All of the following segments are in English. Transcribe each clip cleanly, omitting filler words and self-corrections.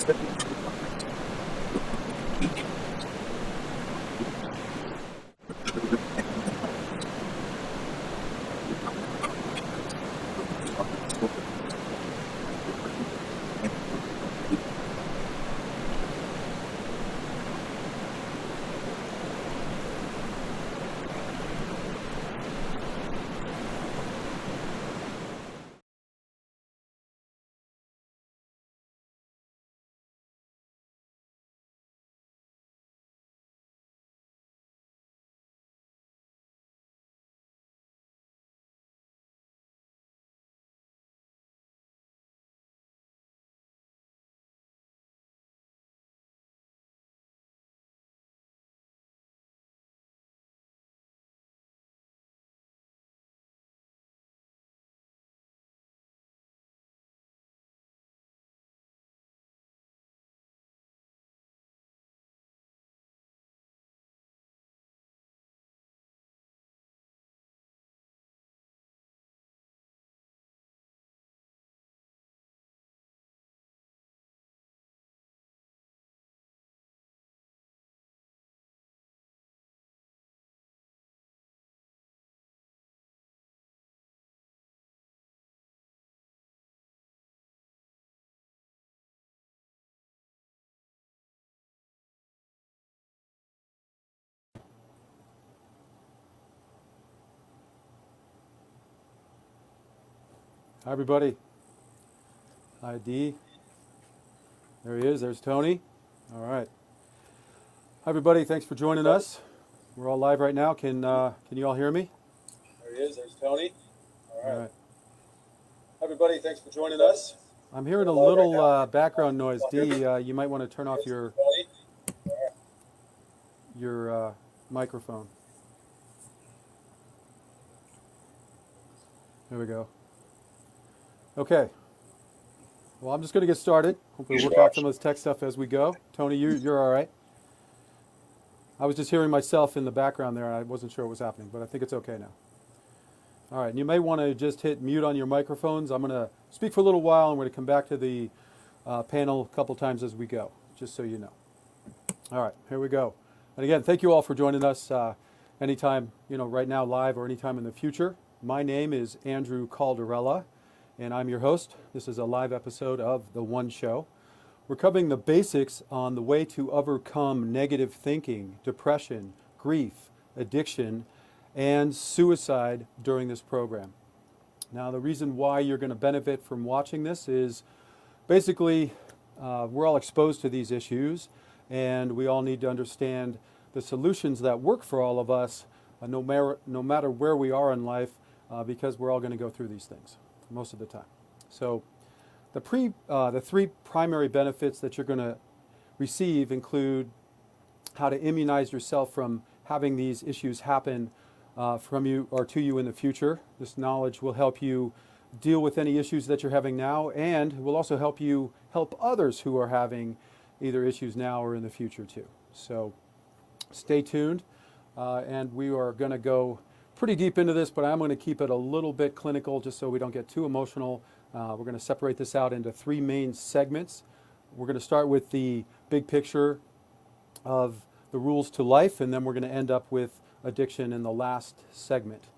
Hi, everybody. Hi, Dee. There he is. There's Tony. All right. Hi, everybody. Thanks for joining us. We're all live right now. Can you all hear me? There he is. There's Tony. All right. Hi, everybody. Thanks for joining us. I'm hearing a little background noise. Dee, you might want to turn off your microphone. There we go. Okay. Well, I'm just going to get started. Hopefully work out some of this tech stuff as we go. Tony, you're all right? I was just hearing myself in the background there. I wasn't sure what was happening, but I think it's okay now. All right, and you may want to just hit mute on your microphones. I'm going to speak for a little while, and we're going to come back to the panel a couple times as we go, just so you know. All right, here we go. And again, thank you all for joining us anytime, right now live or anytime in the future. My name is Andrew Calderella, and I'm your host. This is a live episode of The One Show. We're covering the basics on the way to overcome negative thinking, depression, grief, addiction, and suicide during this program. Now, the reason why you're going to benefit from watching this is basically we're all exposed to these issues, and we all need to understand the solutions that work for all of us, no matter where we are in life, because we're all going to go through these things most of the time. So the three primary benefits that you're going to receive include how to immunize yourself from having these issues happen from you or to you in the future. This knowledge will help you deal with any issues that you're having now, and will also help you help others who are having either issues now or in the future too. So stay tuned, and we are going to go pretty deep into this, but I'm going to keep it a little bit clinical just so we don't get too emotional. We're going to separate this out into three main segments. We're going to start with the big picture of the rules to life, and then we're going to end up with addiction in the last segment.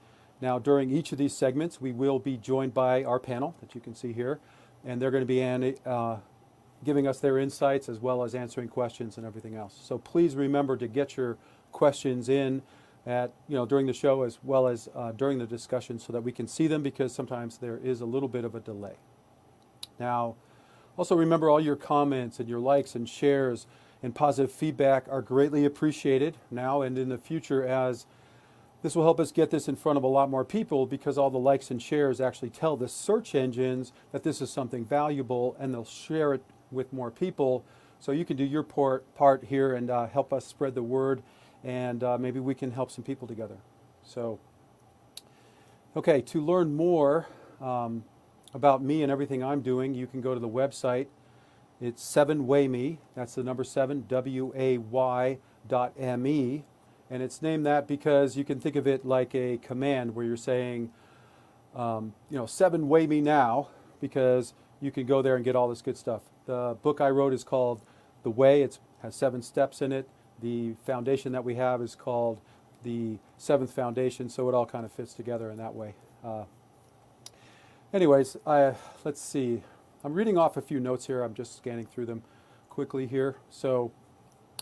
Now, during each of these segments, we will be joined by our panel that you can see here, and they're going to be giving us their insights as well as answering questions and everything else. So please remember to get your questions in during the show as well as during the discussion so that we can see them, because sometimes there is a little bit of a delay. Now, also remember all your comments and your likes and shares and positive feedback are greatly appreciated now and in the future, as this will help us get this in front of a lot more people, because all the likes and shares actually tell the search engines that this is something valuable, and they'll share it with more people. So you can do your part here and help us spread the word, and maybe we can help some people together. So, okay, to learn more about me and everything I'm doing, you can go to the website. It's 7wayme, that's the number 7, WAY.me, and it's named that because you can think of it like a command where you're saying, 7way me now, because you can go there and get all this good stuff The book I wrote is called The Way. It has 7 steps in it. The foundation that we have is called the 7th Foundation, so it all kind of fits together in that way. Anyways, let's see. I'm reading off a few notes here. I'm just scanning through them quickly here. So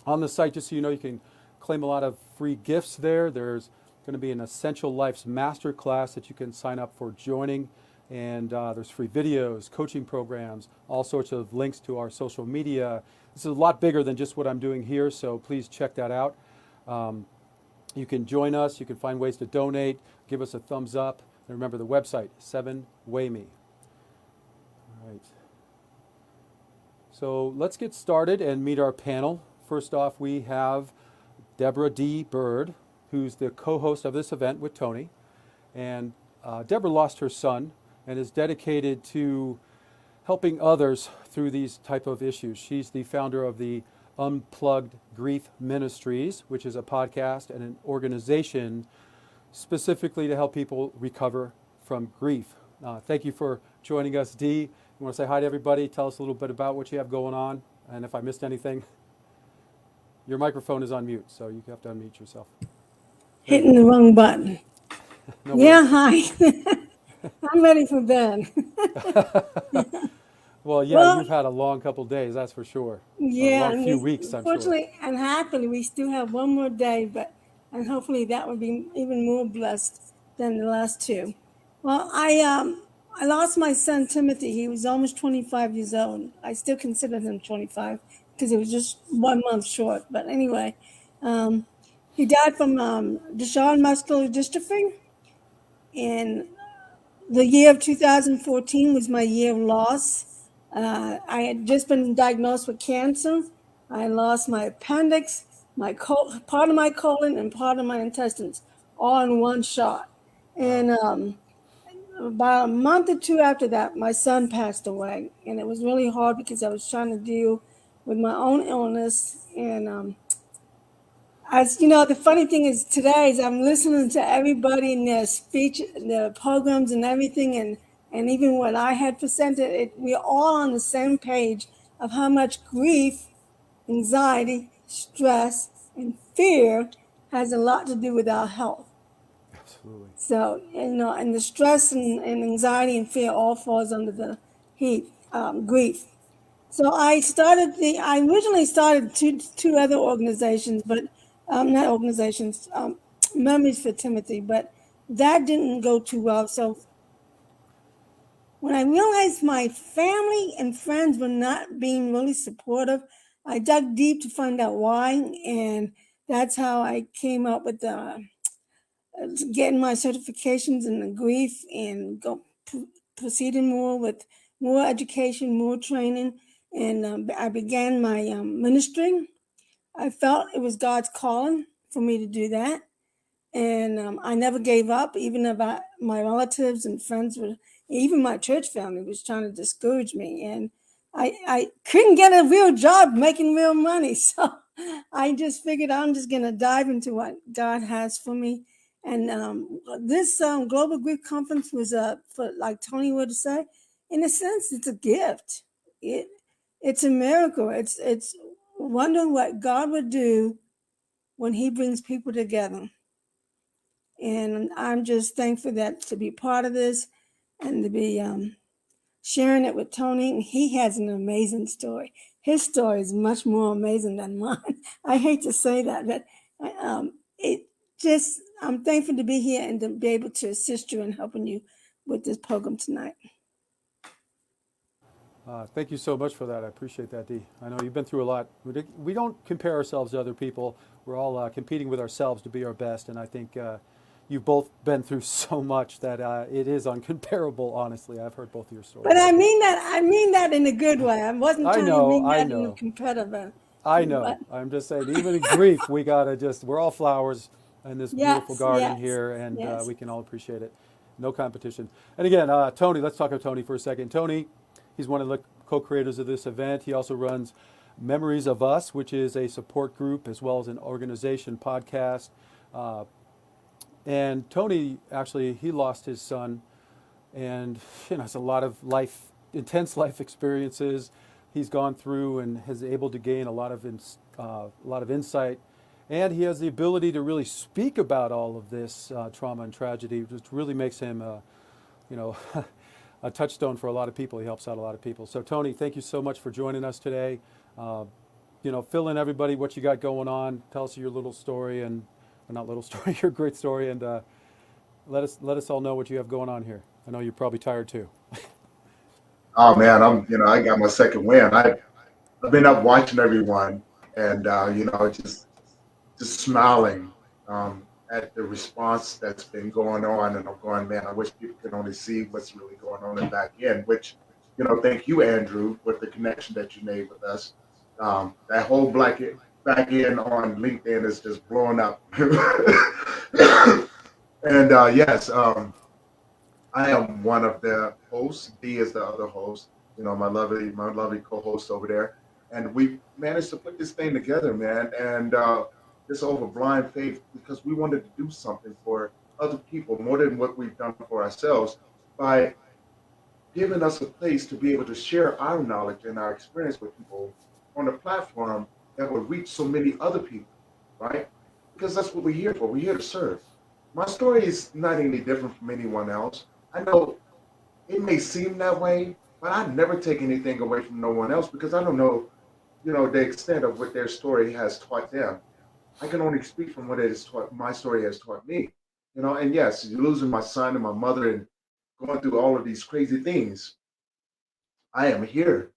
on the site, just so you know, you can claim a lot of free gifts there. There's going to be an Essential Life's Masterclass that you can sign up for joining. And there's free videos, coaching programs, all sorts of links to our social media. This is a lot bigger than just what I'm doing here, so please check that out. You can join us. You can find ways to donate. Give us a thumbs up. And remember the website, 7WayMe. All right. So let's get started and meet our panel. First off, we have Deborah D. Bird, who's the co-host of this event with Tony. And Deborah lost her son and is dedicated to helping others through these type of issues. She's the founder of the Unplugged Grief Ministries, which is a podcast and an organization specifically to help people recover from grief. Thank you for joining us, Dee. You want to say hi to everybody? Tell us a little bit about what you have going on, and if I missed anything. Your microphone is on mute, so you have to unmute yourself. Hitting the wrong button. No Yeah, hi. I'm ready for bed. Well, yeah, you've had a long couple days, that's for sure. Yeah, a long few weeks, I'm sure. Fortunately and happily, we still have one more day, and hopefully that will be even more blessed than the last 2. Well, I lost my son Timothy. He was almost 25 years old. I still consider him 25 because it was just 1 month short. But anyway, he died from Duchenne muscular dystrophy, and the year of 2014 was my year of loss. I had just been diagnosed with cancer. I lost my appendix, part of my colon, and part of my intestines, all in one shot. And about a month or 2 after that, my son passed away. And it was really hard because I was trying to deal with my own illness. And as you know, the funny thing is today is I'm listening to everybody in their speech, their programs and everything, and even what I had presented, we're all on the same page of how much grief, anxiety, stress, and fear has a lot to do with our health. Absolutely. So, and the stress and anxiety and fear all falls under the grief. So I originally started two other organizations, but not organizations, Memories for Timothy, but that didn't go too well. So when I realized my family and friends were not being really supportive, I dug deep to find out why, and that's how I came up with getting my certifications in the grief and proceeding more with more education, more training, and I began my ministry. I felt it was God's calling for me to do that. And I never gave up, even if my relatives and friends even my church family was trying to discourage me. And I couldn't get a real job making real money. So I just figured I'm just going to dive into what God has for me. And this Global Grief Conference was, for like Tony would say, in a sense, it's a gift. It's a miracle. It's wondering what God would do when he brings people together. And I'm just thankful to be part of this and to be sharing it with Tony. He has an amazing story. His story is much more amazing than mine. I hate to say that, but I'm thankful to be here and to be able to assist you in helping you with this program tonight. Thank you so much for that. I appreciate that, Dee. I know you've been through a lot. We don't compare ourselves to other people. We're all competing with ourselves to be our best, and I think you've both been through so much that it is uncomparable, honestly. I've heard both of your stories. But I mean that in a good way. I wasn't trying to mean that in a competitive. I know. But I'm just saying, even in grief, we're all flowers in this beautiful garden here, and we can all appreciate it. No competition. And again, Tony, let's talk about Tony for a second. Tony, he's one of the co-creators of this event. He also runs Memories of Us, which is a support group as well as an organization podcast. And Tony, actually, he lost his son, and it's a lot of intense life experiences. he's gone through and has able to gain a lot of insight, and he has the ability to really speak about all of this trauma and tragedy, which really makes him, you know, a touchstone for a lot of people. He helps out a lot of people. So Tony, thank you so much for joining us today. You know, fill in everybody what you got going on. Tell us your little story and, or not little story, your great story, and let us all know what you have going on here. I know you're probably tired too. Oh man, I got my second win. I've been up watching everyone, and just smiling at the response that's been going on, and I'm going, man, I wish people could only see what's really going on in the back end. Which, thank you, Andrew, with the connection that you made with us. That whole back end on LinkedIn is just blowing up. And yes, I am one of the hosts. D is the other host. My lovely co-host over there, and we managed to put this thing together, man. And this over blind faith because we wanted to do something for other people more than what we've done for ourselves by giving us a place to be able to share our knowledge and our experience with people on a platform that will reach so many other people, right? Because that's what we're here for. We're here to serve. My story is not any different from anyone else. I know it may seem that way, but I never take anything away from no one else because I don't know, the extent of what their story has taught them. I can only speak from what it has taught. My story has taught me, And yes, losing my son and my mother and going through all of these crazy things. I am here.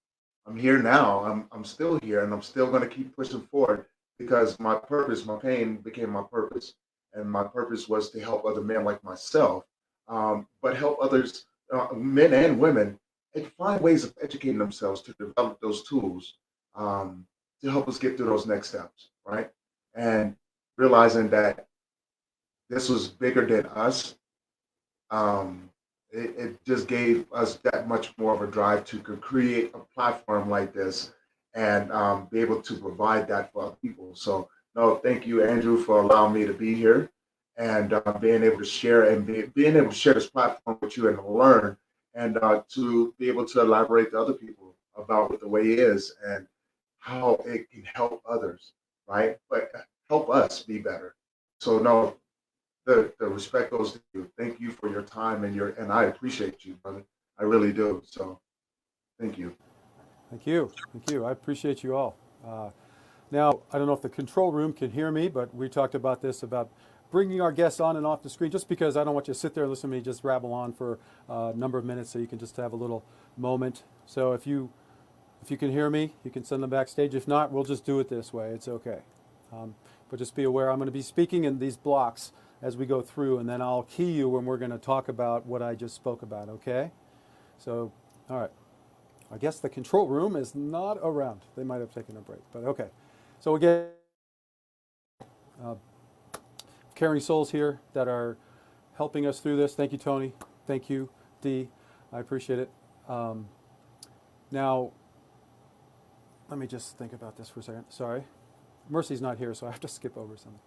I'm here now. I'm still here, and I'm still going to keep pushing forward because my purpose, my pain, became my purpose, and my purpose was to help other men like myself, but help others, men and women, and find ways of educating themselves to develop those tools to help us get through those next steps, right? And realizing that this was bigger than us, um, it just gave us that much more of a drive to create a platform like this and be able to provide that for other people. So, no, thank you, Andrew, for allowing me to be here and being able to share and being able to share this platform with you and to learn and to be able to elaborate to other people about what the way is and how it can help others, right? But help us be better. So, no, the respect goes to you. Thank you for your time and I appreciate you, brother. I really do. So thank you. Thank you. Thank you. I appreciate you all. Now, I don't know if the control room can hear me, but we talked about this about bringing our guests on and off the screen just because I don't want you to sit there and listen to me just rabble on for a number of minutes so you can just have a little moment. So if you can hear me, you can send them backstage. If not, we'll just do it this way. It's okay. But just be aware I'm going to be speaking in these blocks as we go through, and then I'll key you when we're going to talk about what I just spoke about, okay? So, all right. I guess the control room is not around. They might have taken a break, but okay. So again, uh, caring souls here that are helping us through this. Thank you, Tony. Thank you, Dee. I appreciate it. Now, let me just think about this for a second. Sorry. Mercy's not here, so I have to skip over something.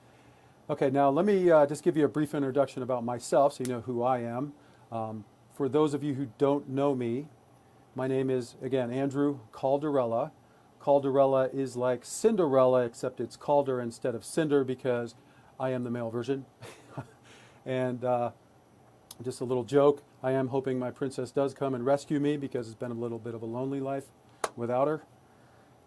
Okay, now let me just give you a brief introduction about myself so you know who I am. For those of you who don't know me, my name is, again, Andrew Calderella. Calderella is like Cinderella, except it's Calder instead of Cinder because I am the male version. And just a little joke, I am hoping my princess does come and rescue me because it's been a little bit of a lonely life without her.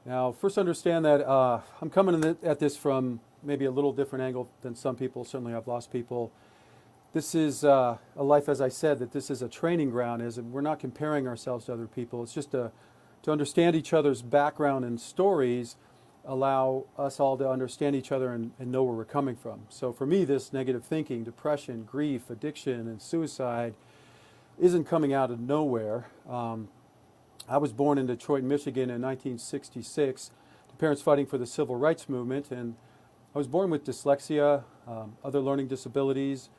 Now, first understand that I'm coming at this from maybe a little different angle than some people. Certainly I've lost people. This is a life, as I said, that this is a training ground. We're not comparing ourselves to other people. It's just to understand each other's background and stories, allow us all to understand each other and know where we're coming from. So for me, this negative thinking, depression, grief, addiction, and suicide isn't coming out of nowhere. I was born in Detroit, Michigan in 1966 to parents fighting for the civil rights movement, and I was born with dyslexia, other learning disabilities,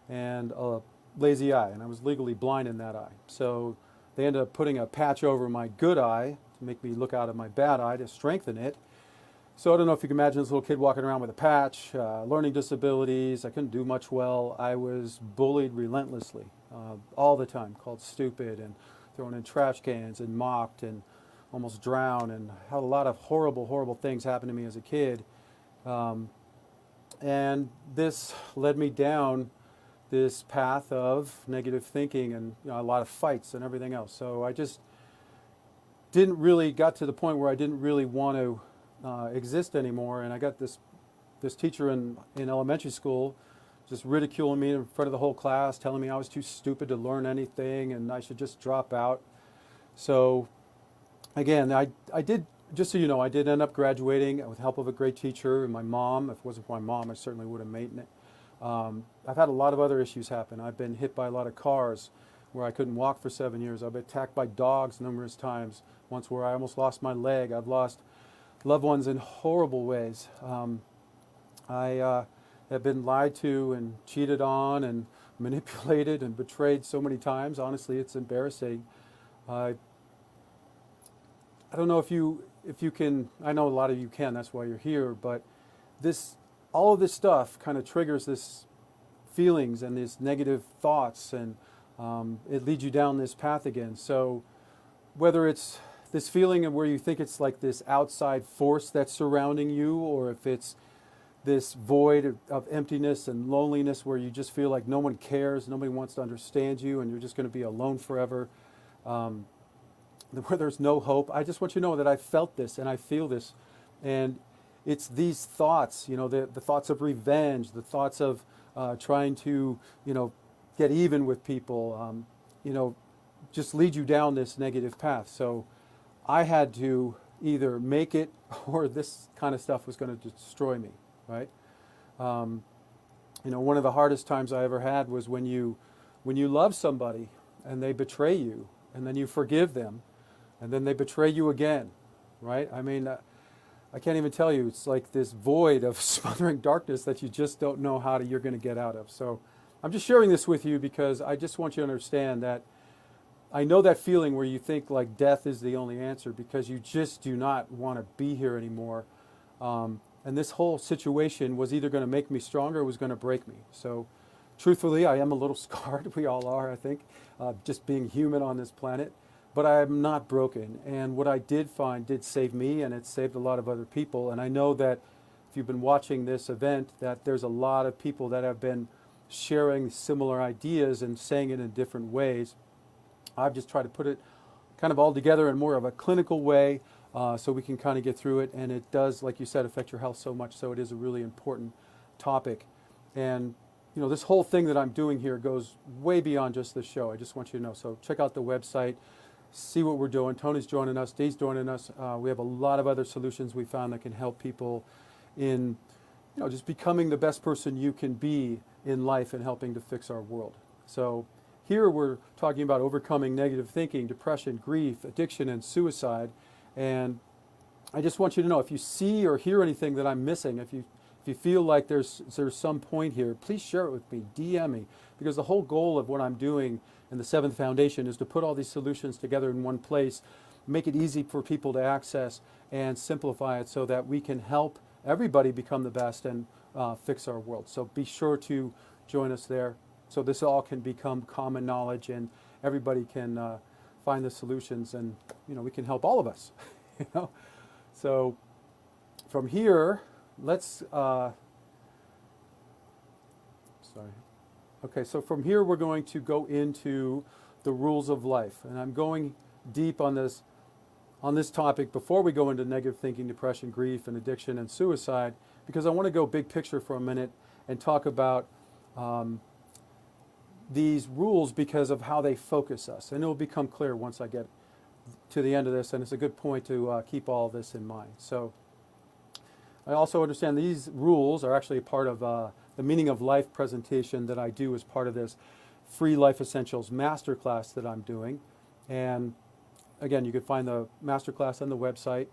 and a lazy eye, and I was legally blind in that eye. So they ended up putting a patch over my good eye to make me look out of my bad eye to strengthen it. So I don't know if you can imagine this little kid walking around with a patch, learning disabilities. I couldn't do much well. I was bullied relentlessly all the time, called stupid and thrown in trash cans and mocked and almost drown, and had a lot of horrible, horrible things happen to me as a kid. Um, and this led me down this path of negative thinking and a lot of fights and everything else. So I just didn't really got to the point where I didn't really want to exist anymore. And I got this teacher in elementary school just ridiculing me in front of the whole class, telling me I was too stupid to learn anything and I should just drop out. So again, I did, just so you know, I did end up graduating with the help of a great teacher and my mom. If it wasn't for my mom, I certainly would have made it. I've had a lot of other issues happen. I've been hit by a lot of cars where I couldn't walk for 7 years. I've been attacked by dogs numerous times. Once where I almost lost my leg. I've lost loved ones in horrible ways. I have been lied to and cheated on and manipulated and betrayed so many times. Honestly, it's embarrassing. I don't know if you can. I know a lot of you can. That's why you're here. But all of this stuff kind of triggers this feelings and these negative thoughts, and it leads you down this path again. So whether it's this feeling of where you think it's like this outside force that's surrounding you, or if it's this void of emptiness and loneliness where you just feel like no one cares, nobody wants to understand you, and you're just going to be alone forever, where there's no hope. I just want you to know that I felt this and I feel this. And it's these thoughts, the thoughts of revenge, the thoughts of trying to, get even with people, just lead you down this negative path. So I had to either make it or this kind of stuff was going to destroy me, right? One of the hardest times I ever had was when you love somebody and they betray you, and then you forgive them, and then they betray you again, right? I mean, I can't even tell you. It's like this void of smothering darkness that you just don't know how you're going to get out of. So I'm just sharing this with you because I just want you to understand that I know that feeling where you think like death is the only answer because you just do not want to be here anymore. And this whole situation was either going to make me stronger or was going to break me. So truthfully, I am a little scarred. We all are, I think, just being human on this planet. But I am not broken. And what I did find did save me, and it saved a lot of other people. And I know that if you've been watching this event, that there's a lot of people that have been sharing similar ideas and saying it in different ways. I've just tried to put it kind of all together in more of a clinical way so we can kind of get through it. And it does, like you said, affect your health so much. So it is a really important topic. And this whole thing that I'm doing here goes way beyond just this show. I just want you to know. So check out the website, see what we're doing. Tony's joining us, Dee's joining us. We have a lot of other solutions we found that can help people in just becoming the best person you can be in life and helping to fix our world. So here we're talking about overcoming negative thinking, depression, grief, addiction, and suicide. And I just want you to know, if you see or hear anything that I'm missing, if you feel like there's some point here, please share it with me, DM me, because the whole goal of what I'm doing in the Seventh Foundation is to put all these solutions together in one place, make it easy for people to access, and simplify it so that we can help everybody become the best and fix our world. So be sure to join us there so this all can become common knowledge and everybody can find the solutions, and we can help all of us. So from here, let's okay, so from here we're going to go into the rules of life, and I'm going deep on this topic before we go into negative thinking, depression, grief, and addiction and suicide, because I want to go big picture for a minute and talk about these rules because of how they focus us, and it'll become clear once I get to the end of this, and it's a good point to keep all this in mind. So I also understand these rules are actually a part of the Meaning of Life presentation that I do as part of this free Life Essentials Masterclass that I'm doing. And again, you can find the masterclass on the website.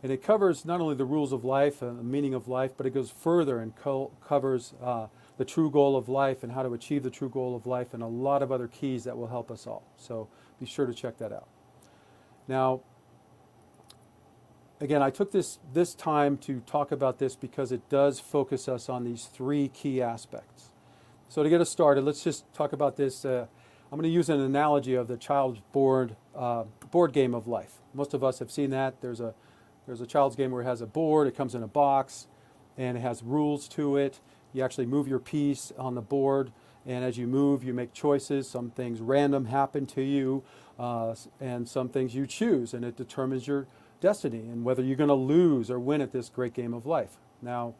And it covers not only the rules of life and the meaning of life, but it goes further and covers the true goal of life and how to achieve the true goal of life and a lot of other keys that will help us all. So be sure to check that out. Now, again, I took this time to talk about this because it does focus us on these three key aspects. So to get us started, let's just talk about this. I'm going to use an analogy of the child's board game of life. Most of us have seen that. There's a child's game where it has a board, it comes in a box, and it has rules to it. You actually move your piece on the board, and as you move, you make choices. Some things random happen to you, and some things you choose, and it determines your destiny and whether you're going to lose or win at this great game of life. Now,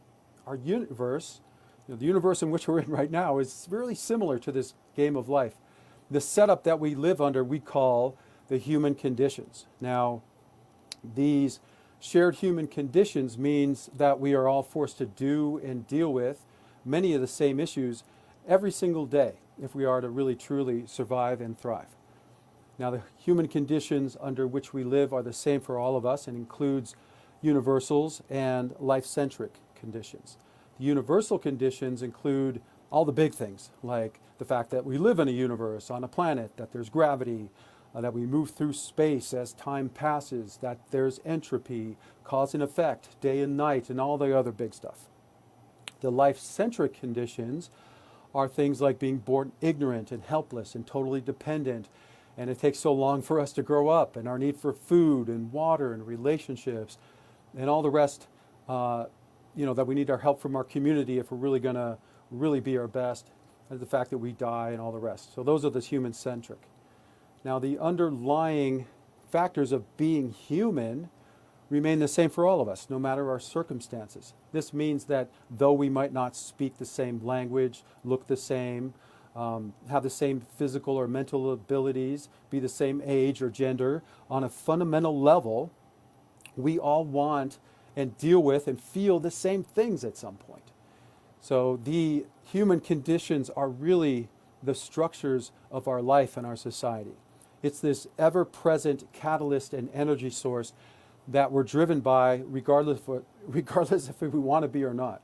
our universe, the universe in which we're in right now, is really similar to this game of life. The setup that we live under, we call the human conditions. Now, these shared human conditions means that we are all forced to do and deal with many of the same issues every single day if we are to really truly survive and thrive. Now, the human conditions under which we live are the same for all of us and includes universals and life-centric conditions. The universal conditions include all the big things, like the fact that we live in a universe, on a planet, that there's gravity, that we move through space as time passes, that there's entropy, cause and effect, day and night, and all the other big stuff. The life-centric conditions are things like being born ignorant and helpless and totally dependent, and it takes so long for us to grow up, and our need for food and water and relationships and all the rest, that we need our help from our community if we're really going to really be our best, and the fact that we die and all the rest. So those are the human-centric. Now, the underlying factors of being human remain the same for all of us, no matter our circumstances. This means that though we might not speak the same language, look the same, have the same physical or mental abilities, be the same age or gender, on a fundamental level, we all want and deal with and feel the same things at some point. So the human conditions are really the structures of our life and our society. It's this ever-present catalyst and energy source that we're driven by regardless if we want to be or not.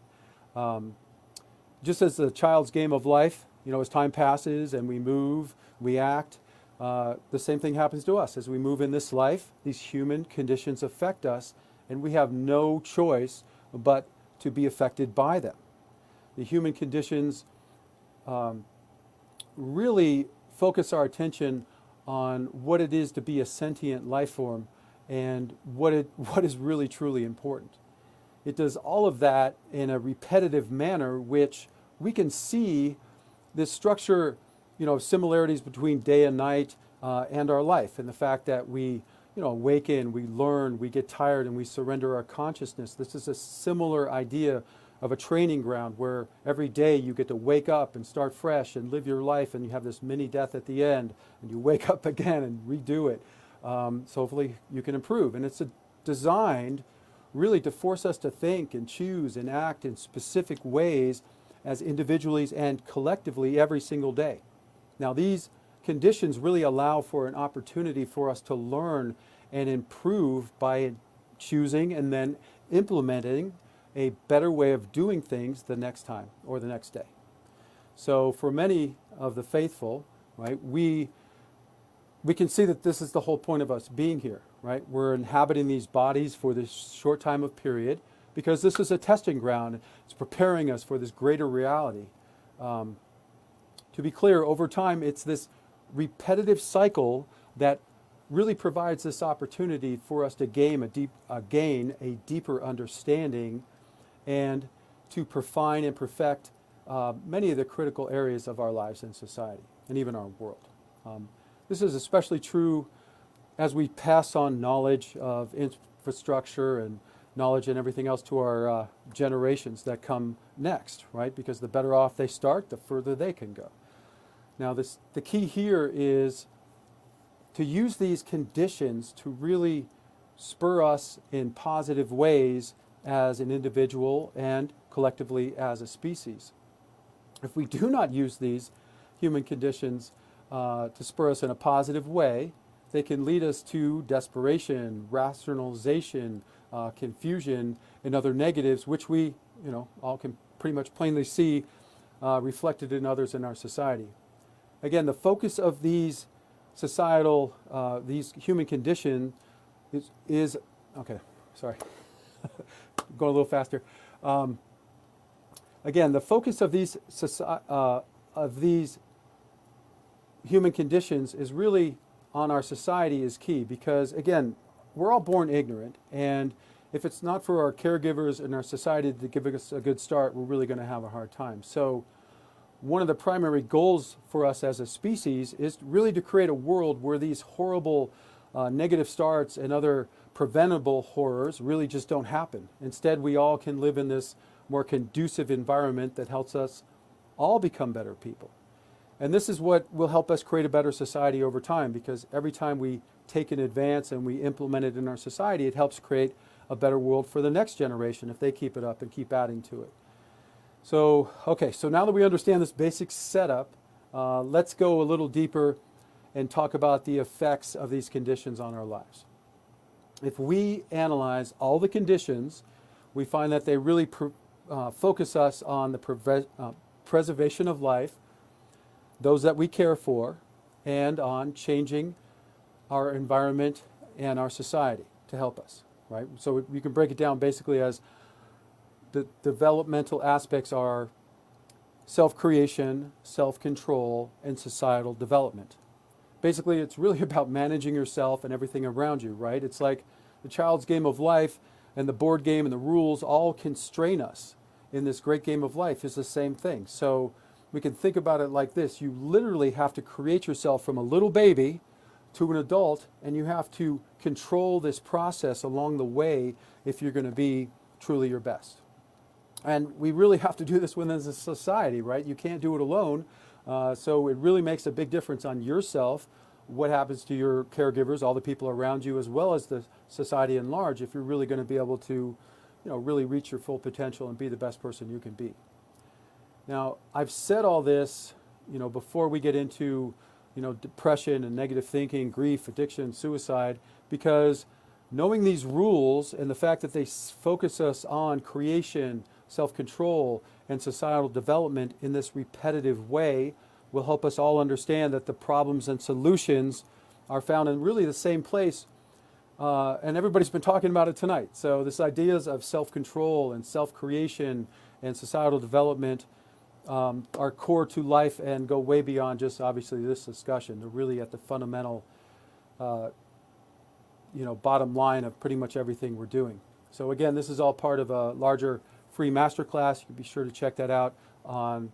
Just as the child's game of life, as time passes and we move, we act, the same thing happens to us. As we move in this life, these human conditions affect us, and we have no choice but to be affected by them. The human conditions really focus our attention on what it is to be a sentient life form and what is really truly important. It does all of that in a repetitive manner, which we can see this structure, similarities between day and night and our life, and the fact that we, awaken, we learn, we get tired, and we surrender our consciousness. This is a similar idea of a training ground where every day you get to wake up and start fresh and live your life, and you have this mini death at the end, and you wake up again and redo it. So hopefully you can improve. And it's designed really to force us to think and choose and act in specific ways as individuals and collectively every single day. Now, these conditions really allow for an opportunity for us to learn and improve by choosing and then implementing a better way of doing things the next time or the next day. So for many of the faithful, right, we can see that this is the whole point of us being here, right? We're inhabiting these bodies for this short time of period because this is a testing ground. It's preparing us for this greater reality. To be clear, over time, it's this repetitive cycle that really provides this opportunity for us to gain a deeper understanding and to refine and perfect many of the critical areas of our lives and society and even our world. This is especially true as we pass on knowledge of infrastructure and knowledge and everything else to our generations that come next, right? Because the better off they start, the further they can go. Now, the key here is to use these conditions to really spur us in positive ways as an individual and collectively as a species. If we do not use these human conditions to spur us in a positive way, they can lead us to desperation, rationalization, confusion, and other negatives, which we, all can pretty much plainly see reflected in others in our society. Again, the focus of these societal, these human conditions is okay, sorry, going a little faster. Again, the focus of these human conditions is really on our society is key because, again, we're all born ignorant, and if it's not for our caregivers and our society to give us a good start, we're really going to have a hard time. So one of the primary goals for us as a species is really to create a world where these horrible negative starts and other preventable horrors really just don't happen. Instead, we all can live in this more conducive environment that helps us all become better people. And this is what will help us create a better society over time, because every time we take an advance and we implement it in our society, it helps create a better world for the next generation if they keep it up and keep adding to it. So, okay, so now that we understand this basic setup, let's go a little deeper and talk about the effects of these conditions on our lives. If we analyze all the conditions, we find that they really focus us on the preservation of life, those that we care for, and on changing our environment and our society to help us, right? So you can break it down basically as the developmental aspects are self-creation, self-control, and societal development. Basically, it's really about managing yourself and everything around you, right? It's like the child's game of life, and the board game and the rules all constrain us in this great game of life is the same thing. So we can think about it like this. You literally have to create yourself from a little baby to an adult, and you have to control this process along the way if you're going to be truly your best. And we really have to do this within a society, right? You can't do it alone. So it really makes a big difference on yourself, what happens to your caregivers, all the people around you, as well as the society in large, if you're really going to be able to, really reach your full potential and be the best person you can be. Now, I've said all this, before we get into, depression and negative thinking, grief, addiction, suicide, because knowing these rules and the fact that they focus us on creation, self-control, and societal development in this repetitive way will help us all understand that the problems and solutions are found in really the same place. And everybody's been talking about it tonight. So this ideas of self-control and self-creation and societal development are core to life and go way beyond just obviously this discussion. They're really at the fundamental bottom line of pretty much everything we're doing. So again, this is all part of a larger free masterclass. You can be sure to check that out on,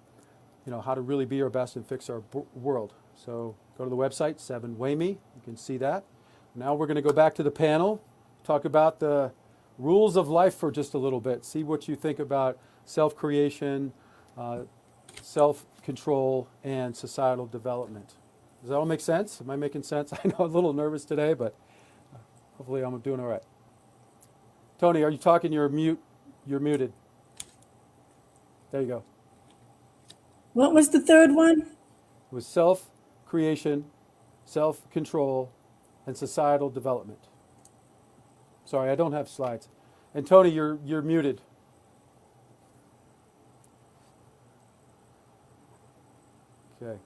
how to really be our best and fix our world. So go to the website, 7WayMe. You can see that. Now we're going to go back to the panel, talk about the rules of life for just a little bit. See what you think about self-creation, self-control, and societal development. Does that all make sense? Am I making sense? I know I'm a little nervous today, but hopefully I'm doing all right. Tony, are you talking? You're mute. You're muted. There you go. What was the third one? It was self-creation, self-control, and societal development. Sorry, I don't have slides. And Tony, you're muted. Okay.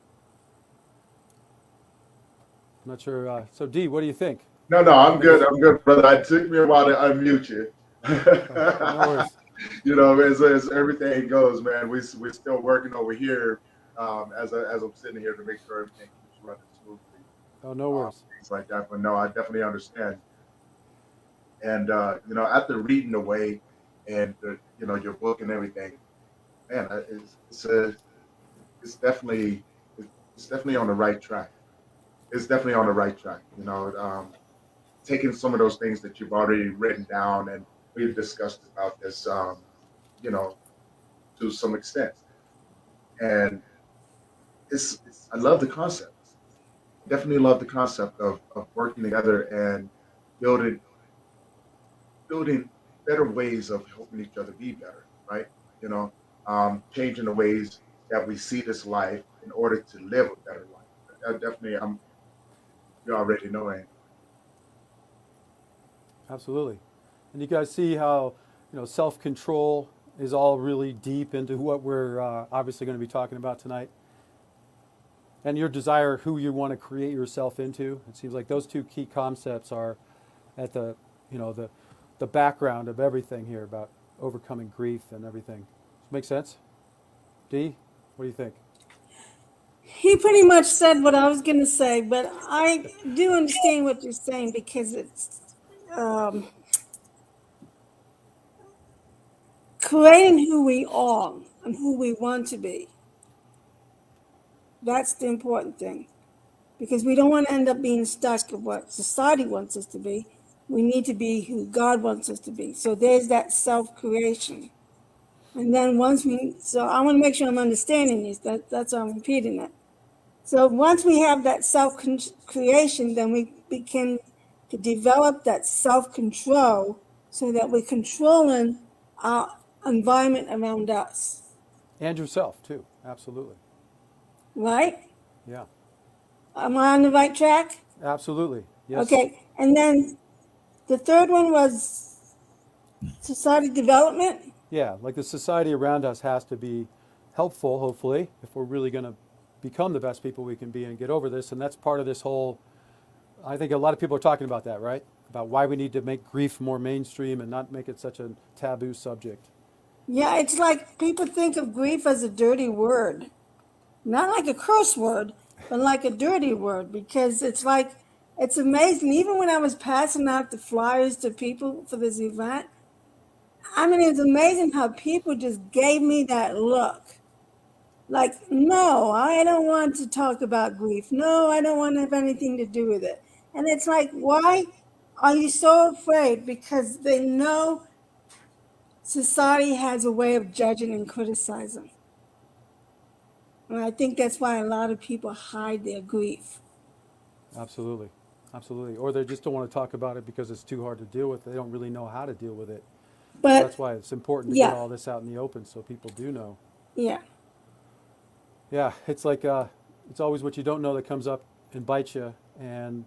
I'm not sure. So D, what do you think? No, I'm good. I'm good, brother. It took me a while to unmute you. No worries. As everything goes, man, we're still working over here as I'm sitting here to make sure everything keeps running smoothly. Oh, no worries. Things like that. But no, I definitely understand. And after reading away and your book and everything, man, it's definitely on the right track. It's definitely on the right track. Taking some of those things that you've already written down, and we've discussed about this, to some extent. And I love the concept. Definitely love the concept of working together and building better ways of helping each other be better, right? Changing the ways that we see this life in order to live a better life. You already know it. Absolutely. And you guys see how, self-control is all really deep into what we're obviously going to be talking about tonight. And your desire, who you want to create yourself into. It seems like those two key concepts are at the background of everything here about overcoming grief and everything. Make sense? D, what do you think? He pretty much said what I was going to say, but I do understand what you're saying because um, creating who we are and who we want to be. That's the important thing. Because we don't want to end up being stuck with what society wants us to be. We need to be who God wants us to be. So there's that self creation. And then so I want to make sure I'm understanding this. That's why I'm repeating that. So once we have that self creation, then we begin to develop that self control so that we're controlling our environment around us. And yourself too. Absolutely. Right? Yeah. Am I on the right track? Absolutely. Yes. Okay. And then the third one was society development. Yeah, like the society around us has to be helpful, hopefully, if we're really going to become the best people we can be and get over this. And that's part of this whole, I think a lot of people are talking about that, right? About why we need to make grief more mainstream and not make it such a taboo subject. Yeah, it's like people think of grief as a dirty word. Not like a curse word, but like a dirty word, because it's like, it's amazing. Even when I was passing out the flyers to people for this event, I mean, it's amazing how people just gave me that look. Like, no, I don't want to talk about grief. No, I don't want to have anything to do with it. And it's like, why are you so afraid? Because they know society has a way of judging and criticizing. And I think that's why a lot of people hide their grief. Absolutely. Absolutely. Or they just don't want to talk about it because it's too hard to deal with. They don't really know how to deal with it. So But that's why it's important to get yeah, all this out in the open so people do know. yeah, Yeah, it's like it's always what you don't know that comes up and bites you. And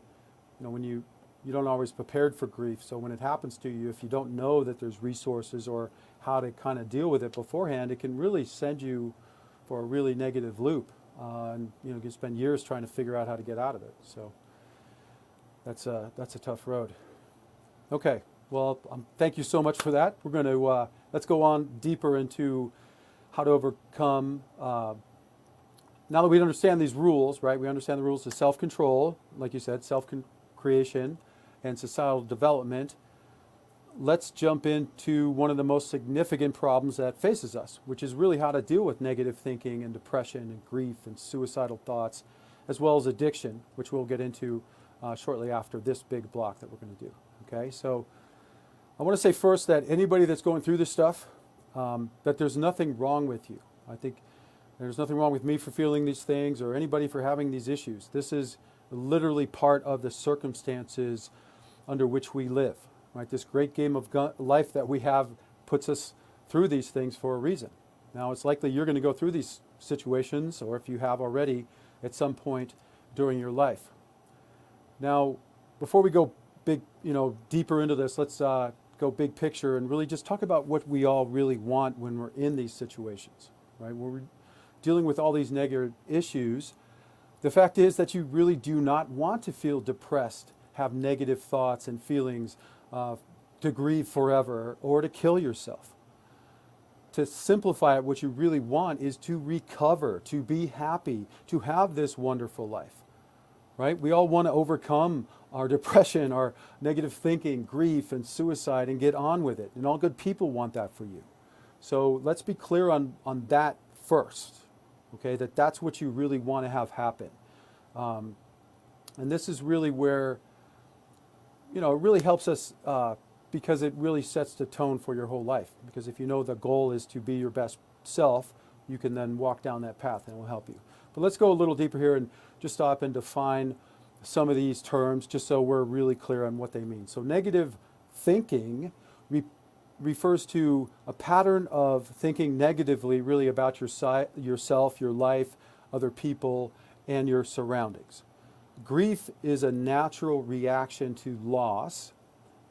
when you don't always prepared for grief. So when it happens to you, if you don't know that there's resources or how to kind of deal with it beforehand, it can really send you for a really negative loop. And you can spend years trying to figure out how to get out of it. So that's a tough road. Okay, well, thank you so much for that. We're going to let's go on deeper into how to overcome. Now that we understand these rules, right? We understand the rules of self-control, like you said, self-creation, and societal development. Let's jump into one of the most significant problems that faces us, which is really how to deal with negative thinking and depression and grief and suicidal thoughts, as well as addiction, which we'll get into shortly after this big block that we're going to do. Okay, so I want to say first that anybody that's going through this stuff, that there's nothing wrong with you. I think there's nothing wrong with me for feeling these things or anybody for having these issues. This is literally part of the circumstances under which we live. Right? This great game of life that we have puts us through these things for a reason. Now, it's likely you're going to go through these situations, or if you have already, at some point during your life. Now, before we go deeper into this, let's go big picture and really just talk about what we all really want when we're in these situations. Right? When we're dealing with all these negative issues, the fact is that you really do not want to feel depressed, have negative thoughts and feelings, to grieve forever or to kill yourself. To simplify it, what you really want is to recover, to be happy, to have this wonderful life. Right? We all want to overcome our depression, our negative thinking, grief, and suicide and get on with it. And all good people want that for you. So let's be clear on that first. Okay, that's what you really want to have happen. And this is really where it really helps us because it really sets the tone for your whole life. Because if you know the goal is to be your best self, you can then walk down that path and it will help you. But let's go a little deeper here and just stop and define some of these terms just so we're really clear on what they mean. So negative thinking refers to a pattern of thinking negatively really about yourself, your life, other people, and your surroundings. Grief is a natural reaction to loss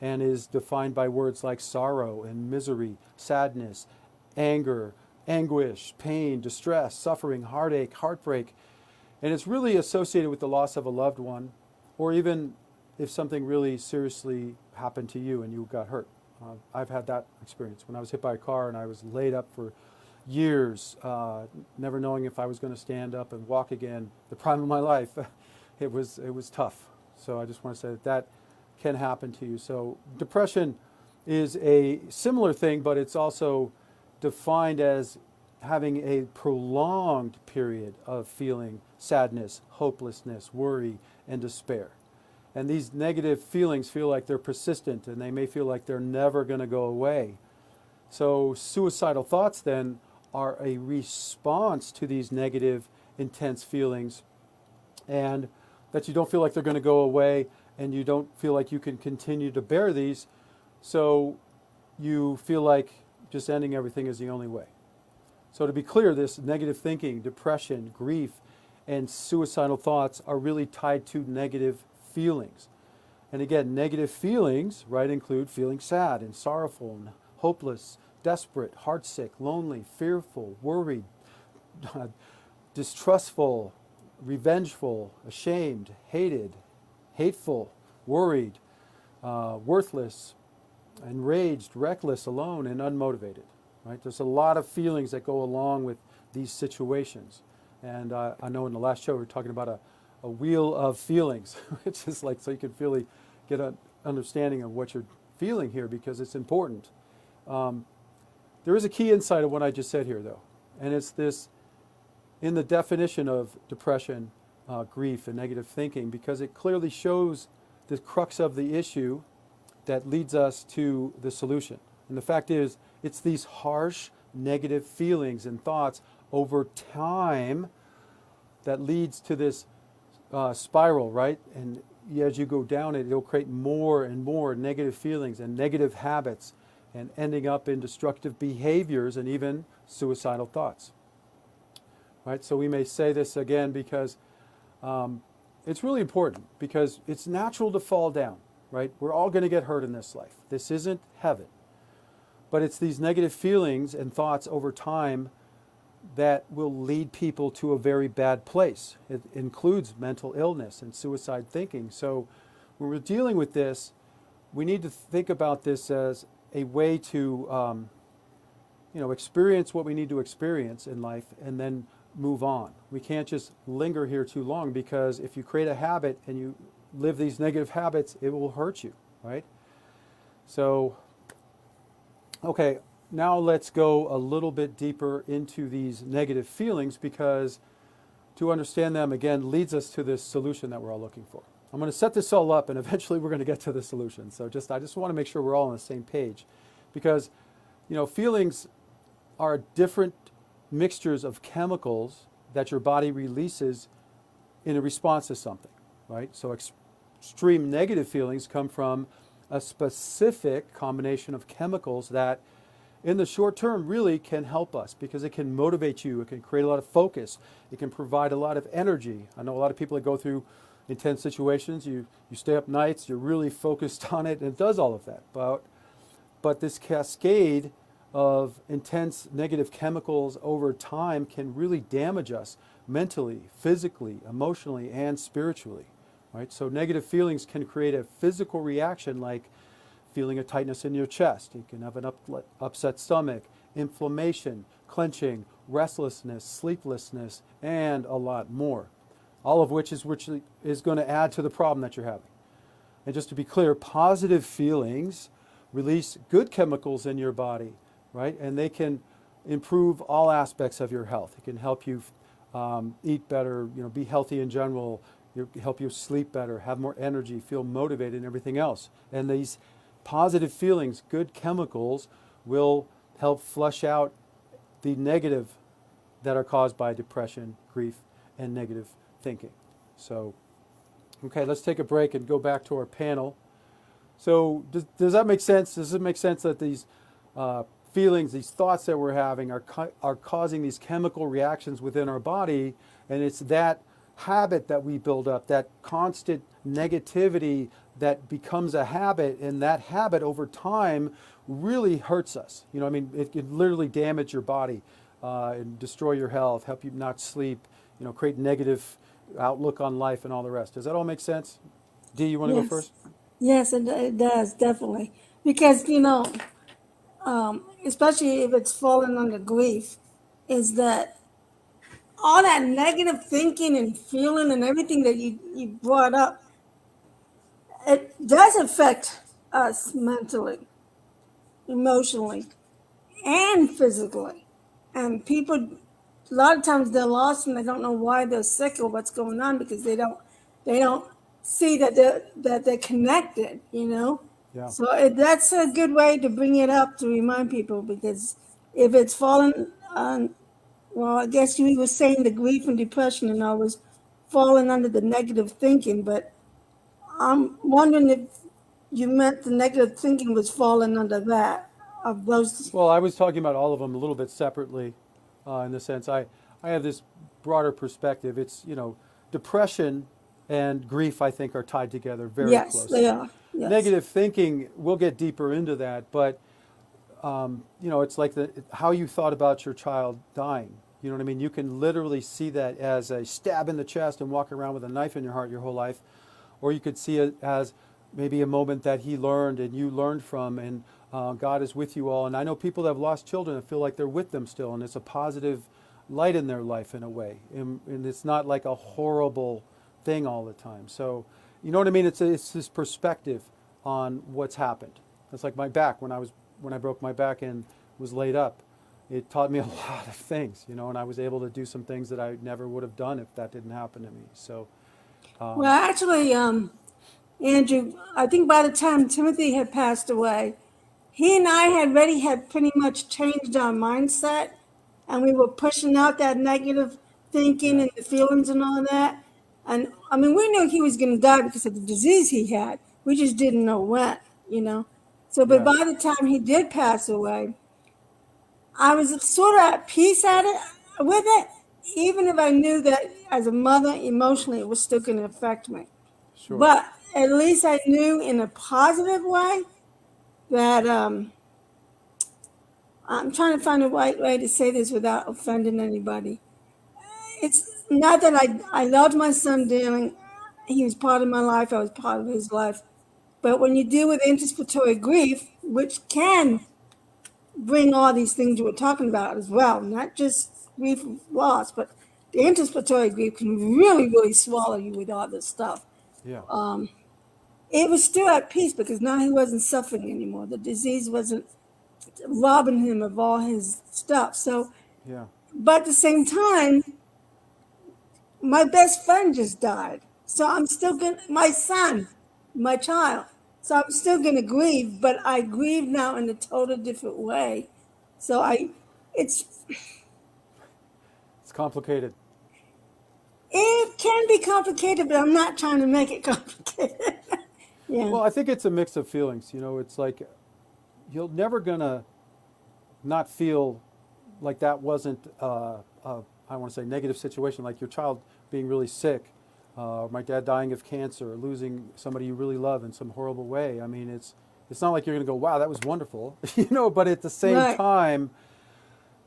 and is defined by words like sorrow and misery, sadness, anger, anguish, pain, distress, suffering, heartache, heartbreak. And it's really associated with the loss of a loved one, or even if something really seriously happened to you and you got hurt. I've had that experience when I was hit by a car and I was laid up for years, never knowing if I was going to stand up and walk again. The prime of my life. It was tough. So I just want to say that can happen to you. So depression is a similar thing, but it's also defined as having a prolonged period of feeling sadness, hopelessness, worry, and despair. And these negative feelings feel like they're persistent and they may feel like they're never going to go away. So suicidal thoughts then are a response to these negative, intense feelings, and that you don't feel like they're going to go away and you don't feel like you can continue to bear these. So you feel like just ending everything is the only way. So to be clear, this negative thinking, depression, grief, and suicidal thoughts are really tied to negative feelings. And again, negative feelings, right, include feeling sad and sorrowful and hopeless, desperate, heartsick, lonely, fearful, worried, distrustful, revengeful, ashamed, hated, hateful, worried, worthless, enraged, reckless, alone, and unmotivated. Right? There's a lot of feelings that go along with these situations. And I know in the last show we were talking about a wheel of feelings, which is like so you can really get an understanding of what you're feeling here because it's important. There is a key insight of what I just said here, though, and it's this in the definition of depression, grief, and negative thinking, because it clearly shows the crux of the issue that leads us to the solution. And the fact is, it's these harsh, negative feelings and thoughts over time that leads to this spiral, right? And as you go down it, it'll create more and more negative feelings and negative habits and ending up in destructive behaviors and even suicidal thoughts. Right? So we may say this again because it's really important because it's natural to fall down, right? We're all going to get hurt in this life. This isn't heaven. But it's these negative feelings and thoughts over time that will lead people to a very bad place. It includes mental illness and suicide thinking. So when we're dealing with this, we need to think about this as a way to experience what we need to experience in life and then move on. We can't just linger here too long because if you create a habit and you live these negative habits, it will hurt you, right? So, okay, now let's go a little bit deeper into these negative feelings because to understand them, again, leads us to this solution that we're all looking for. I'm going to set this all up and eventually we're going to get to the solution. So I just want to make sure we're all on the same page because, feelings are different mixtures of chemicals that your body releases in a response to something, right? So extreme negative feelings come from a specific combination of chemicals that in the short term really can help us because it can motivate you, it can create a lot of focus, it can provide a lot of energy. I know a lot of people that go through intense situations, you stay up nights, you're really focused on it, and it does all of that. But this cascade of intense negative chemicals over time can really damage us mentally, physically, emotionally, and spiritually. Right? So negative feelings can create a physical reaction like feeling a tightness in your chest. You can have an upset stomach, inflammation, clenching, restlessness, sleeplessness, and a lot more. All of which is going to add to the problem that you're having. And just to be clear, positive feelings release good chemicals in your body, right? And they can improve all aspects of your health. It can help you eat better, be healthy in general, help you sleep better, have more energy, feel motivated, and everything else. And these positive feelings, good chemicals, will help flush out the negative that are caused by depression, grief, and negative thinking. So, okay, let's take a break and go back to our panel. So does that make sense? Does it make sense that these feelings, these thoughts that we're having are causing these chemical reactions within our body, and it's that habit that we build up, that constant negativity that becomes a habit, and that habit over time really hurts us. It can literally damage your body and destroy your health, help you not sleep, create negative outlook on life and all the rest. Does that all make sense? Dee, you want to go Yes. first? Yes, it does, definitely. Because, especially if it's falling under grief, is that all that negative thinking and feeling and everything that you brought up, it does affect us mentally, emotionally, and physically. And people, a lot of times they're lost and they don't know why they're sick or what's going on because they don't see that they're connected. You know, Yeah. so that's a good way to bring it up to remind people because if it's fallen on, well, I guess you were saying the grief and depression and all was falling under the negative thinking, but I'm wondering if you meant the negative thinking was falling under that of those. Well, I was talking about all of them a little bit separately, in the sense I have this broader perspective. It's, depression and grief, I think, are tied together very Yes, they closely. are. Yes. Negative thinking, we'll get deeper into that, but it's like how you thought about your child dying. You know what I mean? You can literally see that as a stab in the chest and walk around with a knife in your heart your whole life, or you could see it as maybe a moment that he learned and you learned from, and God is with you all. And I know people that have lost children that feel like they're with them still, and it's a positive light in their life in a way, and it's not like a horrible thing all the time. So, you know what I mean? It's this perspective on what's happened. It's like my back when I broke my back and was laid up. It taught me a lot of things, and I was able to do some things that I never would have done if that didn't happen to me. So, Well, actually, Andrew, I think by the time Timothy had passed away, he and I had already had pretty much changed our mindset, and we were pushing out that negative thinking yeah, and the feelings and all that. And I mean, we knew he was going to die because of the disease he had. We just didn't know when, you know. So, but yeah, by the time he did pass away, I was sort of at peace with it, even if I knew that as a mother, emotionally, it was still going to affect me. sure. But at least I knew in a positive way that I'm trying to find a right way to say this without offending anybody. It's not that I loved my son dearly. He was part of my life. I was part of his life. But when you deal with anticipatory grief, which can bring all these things you were talking about as well, not just grief of loss, but the anticipatory grief can really, really swallow you with all this stuff. Yeah, It was still at peace because now he wasn't suffering anymore. The disease wasn't robbing him of all his stuff. So, yeah, but at the same time, my best friend just died. So I'm still going to, my son, my child. So I'm still going to grieve, but I grieve now in a total different way. So it's, it's complicated. it can be complicated, but I'm not trying to make it complicated. Yeah. Well, I think it's a mix of feelings. It's like you're never gonna not feel like that wasn't I want to say negative situation, like your child being really sick, or my dad dying of cancer, or losing somebody you really love in some horrible way. I mean, it's not like you're gonna go, wow, that was wonderful, But at the same Right. time,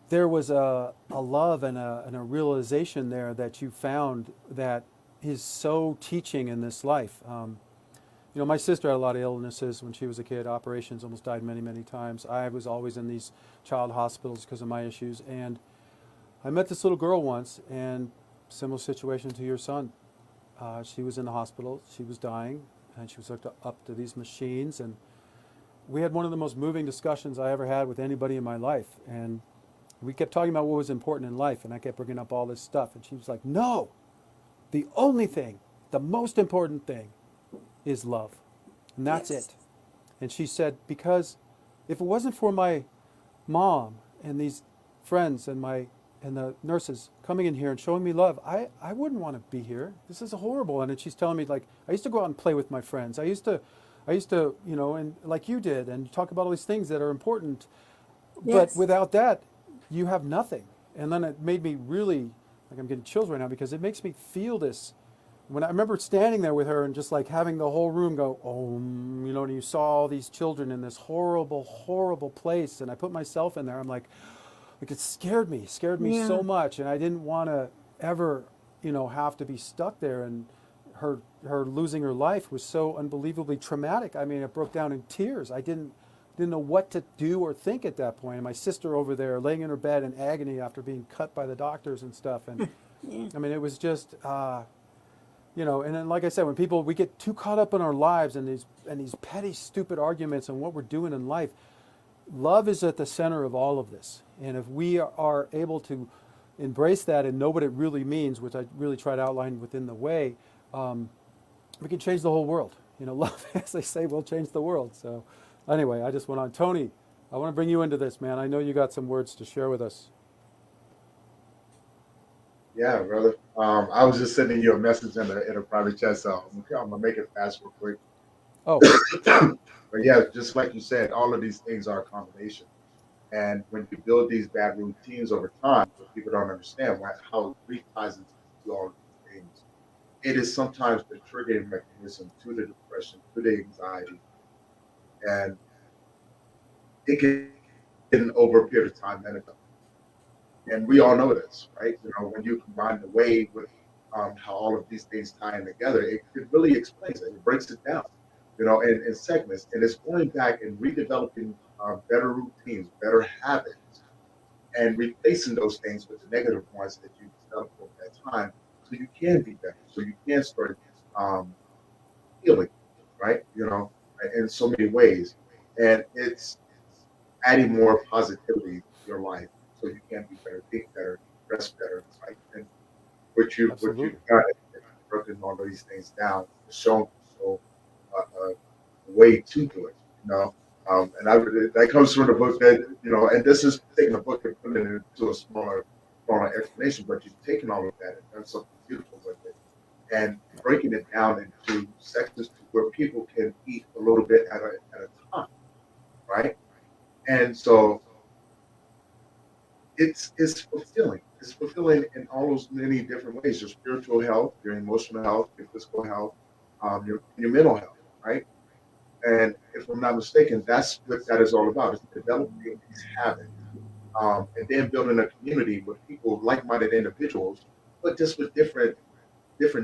there was a love and a realization there that you found that is so teaching in this life. My sister had a lot of illnesses when she was a kid, operations, almost died many, many times. I was always in these child hospitals because of my issues. And I met this little girl once, and similar situation to your son. She was in the hospital, she was dying, and she was hooked up to these machines. And we had one of the most moving discussions I ever had with anybody in my life. And we kept talking about what was important in life, and I kept bringing up all this stuff. And she was like, no, the only thing, the most important thing is love. And that's Yes. it. And she said, because if it wasn't for my mom and these friends and the nurses coming in here and showing me love, I wouldn't want to be here. This is horrible. And then she's telling me, like, I used to go out and play with my friends. I used to, and like you did, and talk about all these things that are important. But Yes. without that, you have nothing. And then it made me really, like, I'm getting chills right now because it makes me feel this. When I remember standing there with her and just like having the whole room go, oh, and you saw all these children in this horrible, horrible place. And I put myself in there. I'm like it scared me Yeah. so much. And I didn't want to ever, have to be stuck there. And her losing her life was so unbelievably traumatic. I mean, it broke down in tears. I didn't know what to do or think at that point. And my sister over there laying in her bed in agony after being cut by the doctors and stuff. And Yeah. I mean, it was just, And then, like I said, when we get too caught up in our lives and these petty, stupid arguments and what we're doing in life, love is at the center of all of this. And if we are able to embrace that and know what it really means, which I really try to outline within the way, we can change the whole world. Love, as they say, will change the world. So, anyway, I just went on. Tony, I want to bring you into this, man. I know you got some words to share with us. Yeah, brother. I was just sending you a message in a private chat, so I'm gonna make it fast real quick. Oh, But yeah, just like you said, all of these things are a combination. And when you build these bad routines over time, what people don't understand how grief ties into all of these things. It is sometimes the triggering mechanism to the depression, to the anxiety, and it can over a period of time manifest. And we all know this, right? When you combine the way with how all of these things tie in together, it really explains it. It breaks it down, in segments. And it's going back and redeveloping better routines, better habits, and replacing those things with the negative ones that you developed over that time, so you can be better, so you can start um, healing, right? In so many ways. And it's adding more positivity to your life so you can be better, think better, rest better, right? And what you've absolutely. done is broken all of these things down, shown people a way to do it, and that comes from the book and this is taking a book and putting it into a smaller explanation, but you've taken all of that and done something beautiful with it and breaking it down into sections to where people can eat a little bit at a time, right? And so it's fulfilling. It's fulfilling in all those many different ways: your spiritual health, your emotional health, your physical health, your mental health, right? And if I'm not mistaken, that's what that is all about: is developing these habits, and then building a community with people, like-minded individuals, but just with different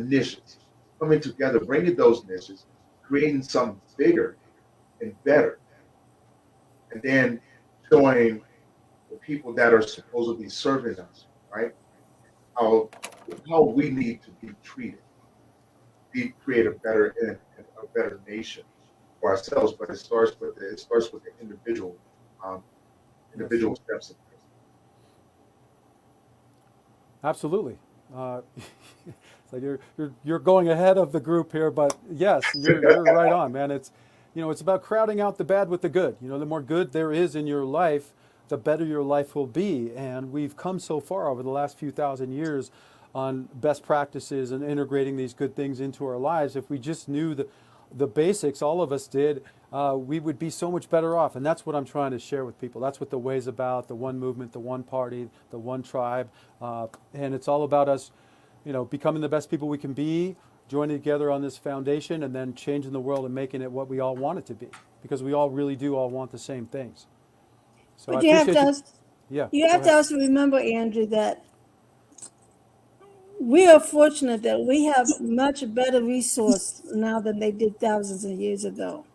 niches, coming together, bringing those niches, creating something bigger and better, and then showing the people that are supposedly serving us, right? How how we need to be treated, be create a better and a better nation for ourselves. But it starts with the um, Yes, individual steps. absolutely. So you're going ahead of the group here, but yes, you're right on, man. It's about crowding out the bad with the good. The more good there is in your life, the better your life will be. And we've come so far over the last few thousand years on best practices and integrating these good things into our lives. If we just knew the basics, all of us did, we would be so much better off. And that's what I'm trying to share with people. That's what the way's about: the one movement, the one party, the one tribe, and it's all about us becoming the best people we can be, joining together on this foundation, and then changing the world and making it what we all want it to be. Because we all really do all want the same things. So I But you have to appreciate you. also, Yeah, you go have to ahead. also remember, Andrew, that we are fortunate that we have much better resource now than they did thousands of years ago.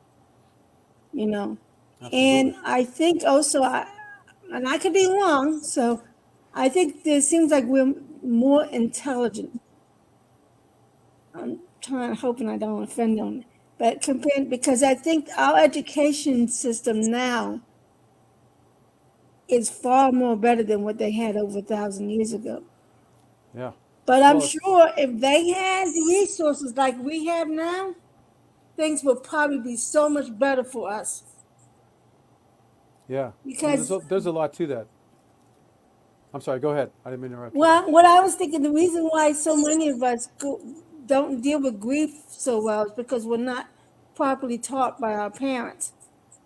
You know, Absolutely. and I think also and I could be wrong. So I think it seems like we're more intelligent. I'm hoping I don't offend them, but compared because I think our education system now is far more better than what they had over 1,000 years ago. Yeah. But I'm Well, it's, sure if they had the resources like we have now, things would probably be so much better for us. yeah. There's Because, there's a lot to that. I'm sorry. Go ahead. I didn't mean to interrupt you there. well, what I was thinking, the reason why so many of us don't deal with grief so well is because we're not properly taught by our parents.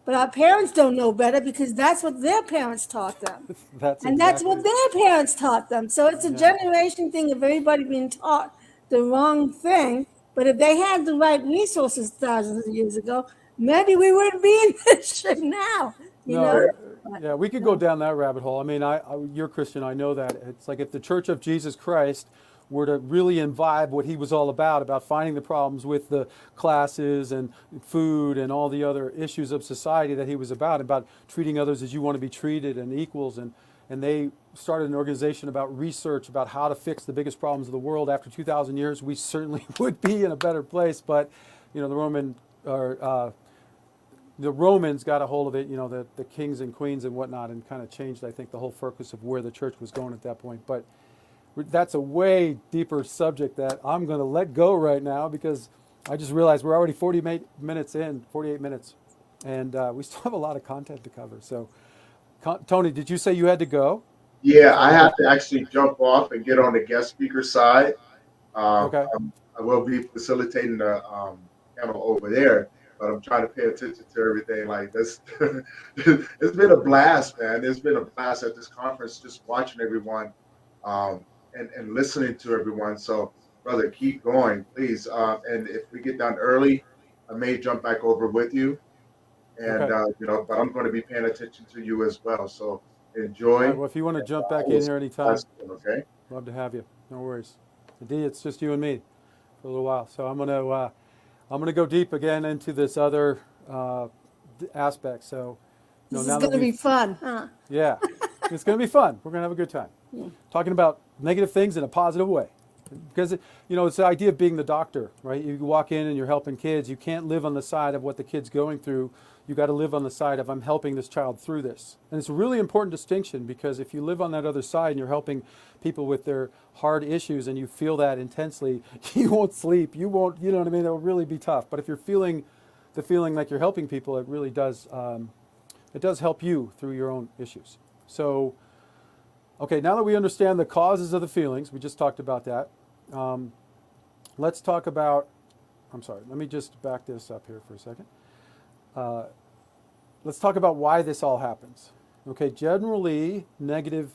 But our parents don't know better because that's what their parents taught them. That's And that's exactly. what their parents taught them. So it's a Yeah. generation thing of everybody being taught the wrong thing. But if they had the right resources thousands of years ago, maybe we wouldn't be in this shit now, you No, know? But, yeah, we could go no. down that rabbit hole. I mean, you're Christian. I know that. It's like if the Church of Jesus Christ were to really imbibe what he was all about finding the problems with the classes and food and all the other issues of society that he was about treating others as you want to be treated and equals. And they started an organization about research about how to fix the biggest problems of the world. After 2,000 years, we certainly would be in a better place. But, you know, the Romans got a hold of it, you know, the kings and queens and whatnot, and kind of changed, I think, the whole focus of where the church was going at that point. But that's a way deeper subject that I'm going to let go right now, because I just realized we're already 48 minutes, and we still have a lot of content to cover. So, Tony, did you say you had to go? Yeah, I have to actually jump off and get on the guest speaker side. Okay. I will be facilitating the panel over there, but I'm trying to pay attention to everything like this. It's been a blast, man. It's been a blast at this conference, just watching everyone and listening to everyone. So, brother, keep going, please. And if we get done early, I may jump back over with you. And, Okay. you know, but I'm going to be paying attention to you as well. So enjoy. All right, well, if you want to jump back in here anytime, okay. love to have you. No worries. Indeed, it's just you and me for a little while. So I'm gonna go deep again into this other aspect. So, you know, This now is that going to be fun, huh? yeah, it's gonna be fun. We're gonna have a good time talking about negative things in a positive way. Because, you know, it's the idea of being the doctor, right? You walk in and you're helping kids. You can't live on the side of what the kid's going through. You got to live on the side of, I'm helping this child through this. And it's a really important distinction, because if you live on that other side and you're helping people with their hard issues and you feel that intensely, you won't sleep. You won't, you know what I mean? It'll really be tough. But if you're feeling the feeling like you're helping people, it really does, it does help you through your own issues. So, okay, now that we understand the causes of the feelings, we just talked about that. Let's talk about, I'm sorry, let me just back this up here for a second. Let's talk about why this all happens. Okay, generally, negative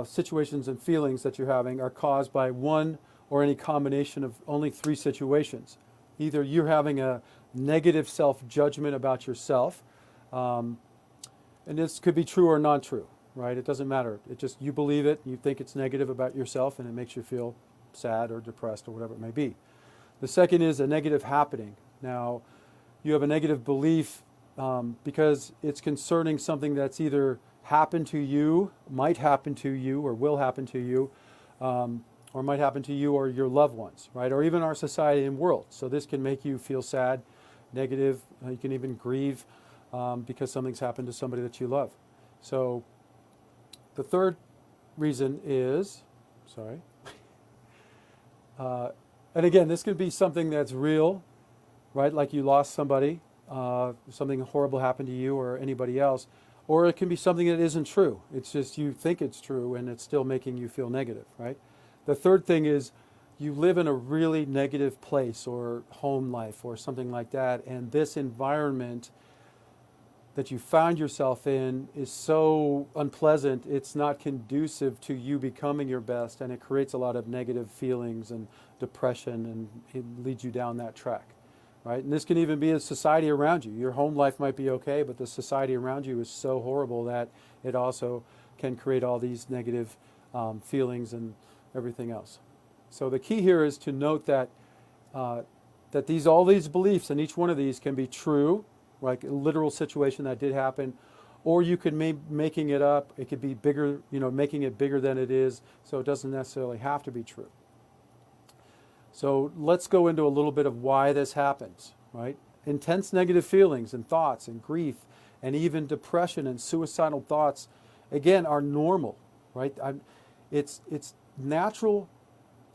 situations and feelings that you're having are caused by one or any combination of only three situations. Either you're having a negative self-judgment about yourself, and this could be true or not true, right? It doesn't matter. It just, you believe it, you think it's negative about yourself, and it makes you feel sad or depressed or whatever it may be. The second is a negative happening. Now, you have a negative belief because it's concerning something that's either happened to you, might happen to you, or will happen to you, or might happen to you or your loved ones, right? Or even our society and world. So this can make you feel sad, negative. You can even grieve because something's happened to somebody that you love. So the third reason is, sorry, and again, this could be something that's real, right? Like you lost somebody, something horrible happened to you or anybody else. Or it can be something that isn't true. It's just you think it's true and it's still making you feel negative, right? The third thing is you live in a really negative place or home life or something like that. And this environment that you found yourself in is so unpleasant, it's not conducive to you becoming your best, and it creates a lot of negative feelings and depression, and it leads you down that track, right? And this can even be a society around you. Your home life might be okay, but the society around you is so horrible that it also can create all these negative feelings and everything else. So the key here is to note that that all these beliefs and each one of these can be true, like a literal situation that did happen, or you could making it up. It could be bigger, you know, making it bigger than it is, so it doesn't necessarily have to be true. So let's go into a little bit of why this happens, right? Intense negative feelings and thoughts and grief and even depression and suicidal thoughts, again, are normal, right? It's natural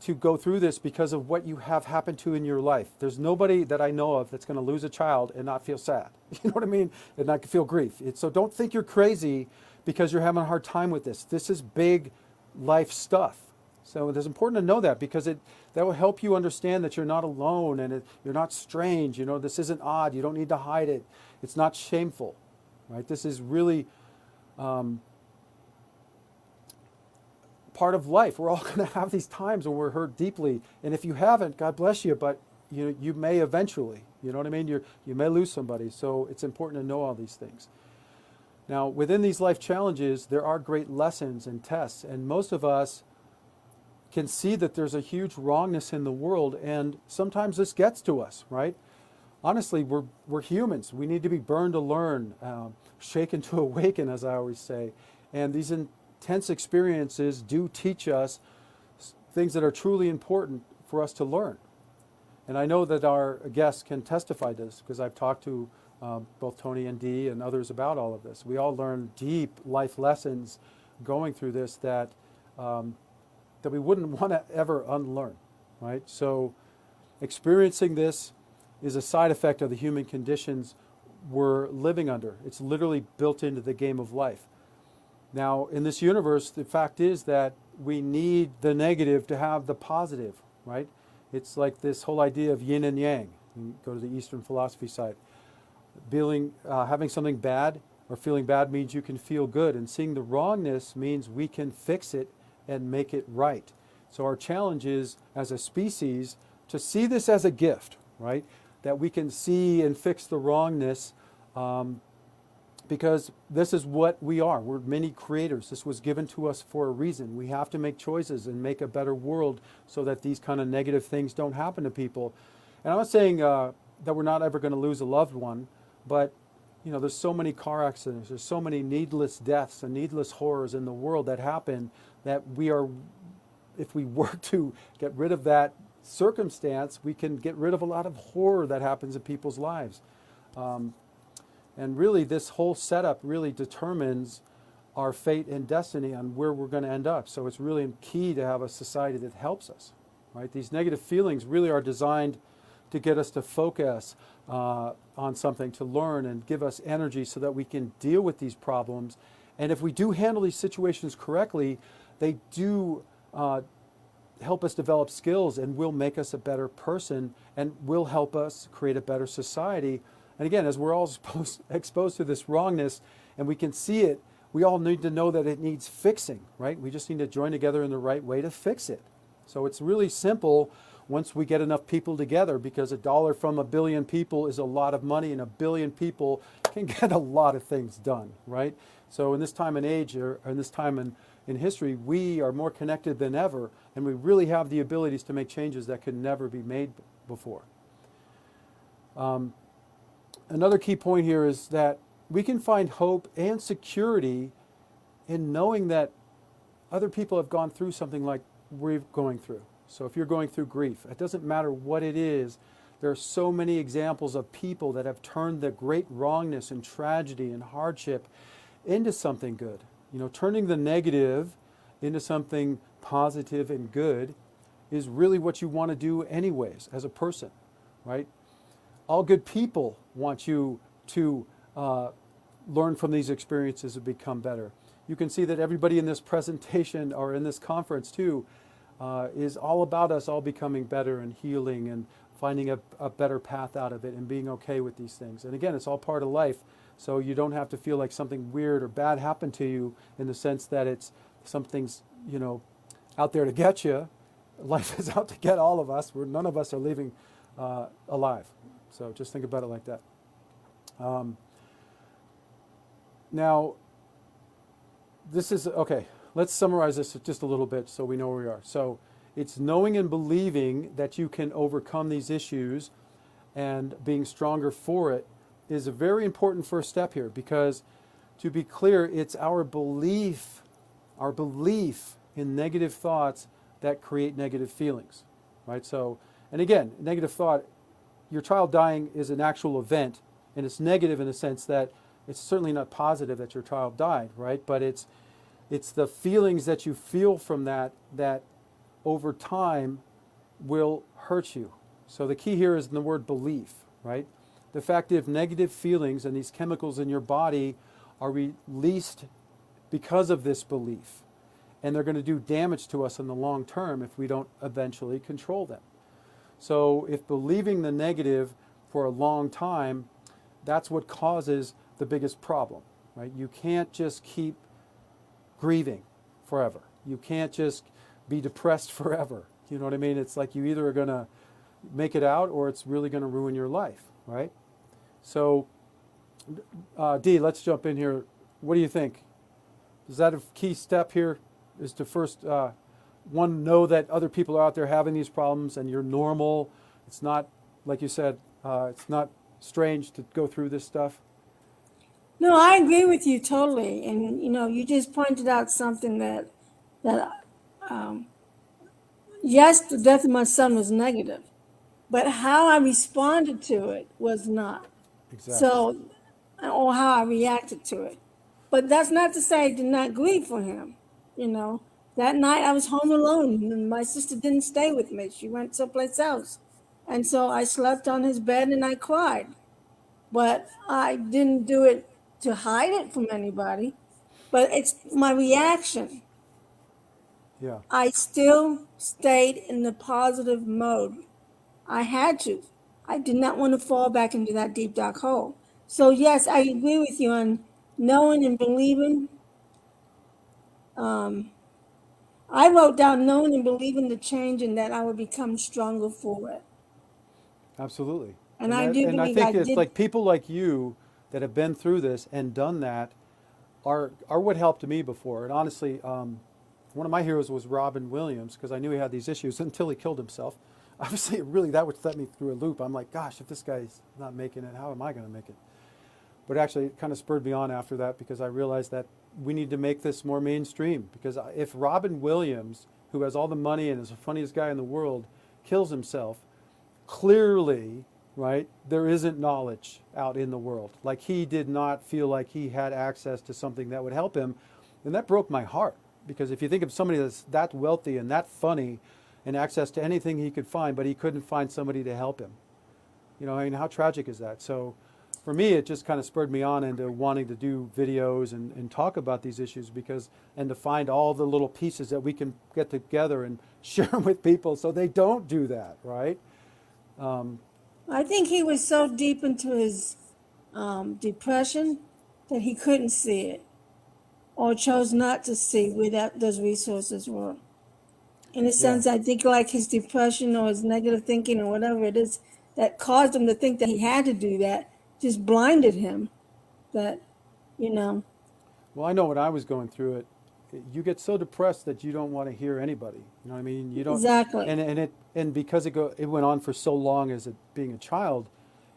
to go through this because of what you have happened to in your life. There's nobody that I know of that's going to lose a child and not feel sad. You know what I mean? And not feel grief. So don't think you're crazy because you're having a hard time with this. This is big life stuff. So it's important to know that, because that will help you understand that you're not alone and you're not strange. You know, this isn't odd. You don't need to hide it. It's not shameful, right? This is really part of life. We're all going to have these times when we're hurt deeply, and if you haven't, God bless you, but you may eventually. You know what I mean? You may lose somebody, so it's important to know all these things. Now, within these life challenges, there are great lessons and tests, and most of us can see that there's a huge wrongness in the world, and sometimes this gets to us, right? Honestly, we're humans. We need to be burned to learn, shaken to awaken, as I always say. And these intense experiences do teach us things that are truly important for us to learn. And I know that our guests can testify to this because I've talked to both Tony and Dee and others about all of this. We all learn deep life lessons going through this that that we wouldn't want to ever unlearn, right? So experiencing this is a side effect of the human conditions we're living under. It's literally built into the game of life. Now, in this universe, the fact is that we need the negative to have the positive, right? It's like this whole idea of yin and yang. You go to the Eastern philosophy side. Having something bad or feeling bad means you can feel good, and seeing the wrongness means we can fix it and make it right. So our challenge is, as a species, to see this as a gift, right? That we can see and fix the wrongness, because this is what we are. We're many creators. This was given to us for a reason. We have to make choices and make a better world so that these kind of negative things don't happen to people. And I'm not saying that we're not ever going to lose a loved one, but there's so many car accidents, there's so many needless deaths and needless horrors in the world that happen that if we work to get rid of that circumstance, we can get rid of a lot of horror that happens in people's lives. And really, this whole setup really determines our fate and destiny on where we're going to end up. So it's really key to have a society that helps us, right? These negative feelings really are designed to get us to focus on something, to learn and give us energy so that we can deal with these problems. And if we do handle these situations correctly, they do help us develop skills and will make us a better person and will help us create a better society. And again, as we're all exposed to this wrongness and we can see it, we all need to know that it needs fixing, right? We just need to join together in the right way to fix it. So it's really simple once we get enough people together, because $1 from 1 billion people is a lot of money, and 1 billion people can get a lot of things done, right? So in this time and age, or in this time in history, we are more connected than ever, and we really have the abilities to make changes that could never be made before. Another key point here is that we can find hope and security in knowing that other people have gone through something like we're going through. So if you're going through grief, it doesn't matter what it is. There are so many examples of people that have turned the great wrongness and tragedy and hardship into something good. Turning the negative into something positive and good is really what you want to do anyways as a person, right? All good people want you to learn from these experiences and become better. You can see that everybody in this presentation or in this conference too is all about us all becoming better and healing and finding a better path out of it and being okay with these things. And again, it's all part of life, so you don't have to feel like something weird or bad happened to you in the sense that it's something's out there to get you. Life is out to get all of us. None of us are leaving alive. So just think about it like that. Now, this is, okay, let's summarize this just a little bit so we know where we are. So it's knowing and believing that you can overcome these issues and being stronger for it is a very important first step here, because to be clear, it's our belief in negative thoughts that create negative feelings, right? So, and again, negative thought, your child dying is an actual event, and it's negative in the sense that it's certainly not positive that your child died, right? But it's the feelings that you feel from that over time will hurt you. So the key here is in the word belief, right? The fact that if negative feelings and these chemicals in your body are released because of this belief, and they're going to do damage to us in the long term if we don't eventually control them. So if believing the negative for a long time, that's what causes the biggest problem, right? You can't just keep grieving forever. You can't just be depressed forever. You know what I mean? It's like you either are going to make it out or it's really going to ruin your life, right? So, Dee, let's jump in here. What do you think? Is that a key step here? Is to first one, know that other people are out there having these problems and you're normal. It's not, like you said, it's not strange to go through this stuff. No, I agree with you totally. And you just pointed out something that um, yes, the death of my son was negative, but how I responded to it was not. Exactly. So, or how I reacted to it. But that's not to say I did not grieve for him. You know, that night I was home alone and my sister didn't stay with me. She went someplace else. And so I slept on his bed and I cried. But I didn't do it to hide it from anybody. But it's my reaction. Yeah. I still stayed in the positive mode. I had to. I did not want to fall back into that deep dark hole. So yes, I agree with you on knowing and believing. Um, I wrote down knowing and believing the change and that I would become stronger for it. Absolutely. And I do And I believe I think it's did. like people like you that have been through this and done that are what helped me before. And honestly, one of my heroes was Robin Williams because I knew he had these issues until he killed himself. Obviously, really, that would set me through a loop. I'm like, gosh, if this guy's not making it, how am I going to make it? But actually, it kind of spurred me on after that because I realized that we need to make this more mainstream. Because if Robin Williams, who has all the money and is the funniest guy in the world, kills himself, clearly, right, there isn't knowledge out in the world. Like he did not feel like he had access to something that would help him. And that broke my heart. Because if you think of somebody that's that wealthy and that funny and access to anything he could find, but he couldn't find somebody to help him. I mean, how tragic is that? So for me, it just kind of spurred me on into wanting to do videos and talk about these issues and to find all the little pieces that we can get together and share them with people so they don't do that, right? I think he was so deep into his depression that he couldn't see it or chose not to see where those resources were. In a Yeah. sense, I think like his depression or his negative thinking or whatever it is that caused him to think that he had to do that just blinded him. That, you know, Well, I know when I was going through it, you get so depressed that you don't want to hear anybody. You know what I mean? You don't, exactly. and because it went on for so long as being a child,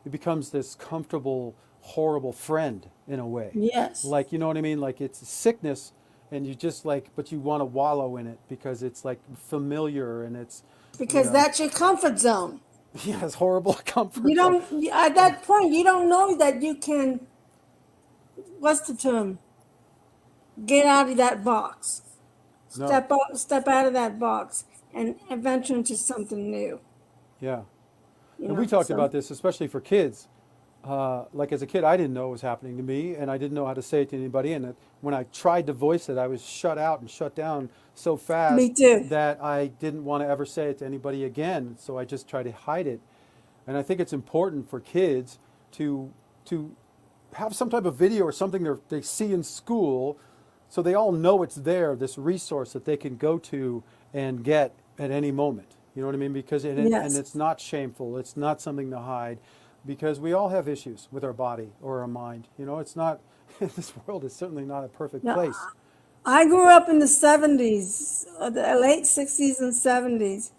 it becomes this comfortable, horrible friend in a way. Yes. Like, you know what I mean? Like it's a sickness, and you just like, but you want to wallow in it because it's like familiar and it's, you Because know, that's your comfort zone. yeah, it's horrible You comfort zone. don't, at that point, you don't know that you can, what's the term? Get out of that box. No, Step out of that box and venture into something new. yeah. You And we know, talked so about this, especially for kids. Like as a kid, I didn't know it was happening to me, and I didn't know how to say it to anybody. And when I tried to voice it, I was shut out and shut down so me fast too. that I didn't want to ever say it to anybody again. So I just tried to hide it. And I think it's important for kids to have some type of video or something they see in school, so they all know it's there. This resource that they can go to and get at any moment. You know what I mean? Because and Yes. it's not shameful. It's not something to hide, because we all have issues with our body or our mind. It's not. This world is certainly not a perfect Now, place. I grew up in the 70s, or the late 60s and 70s.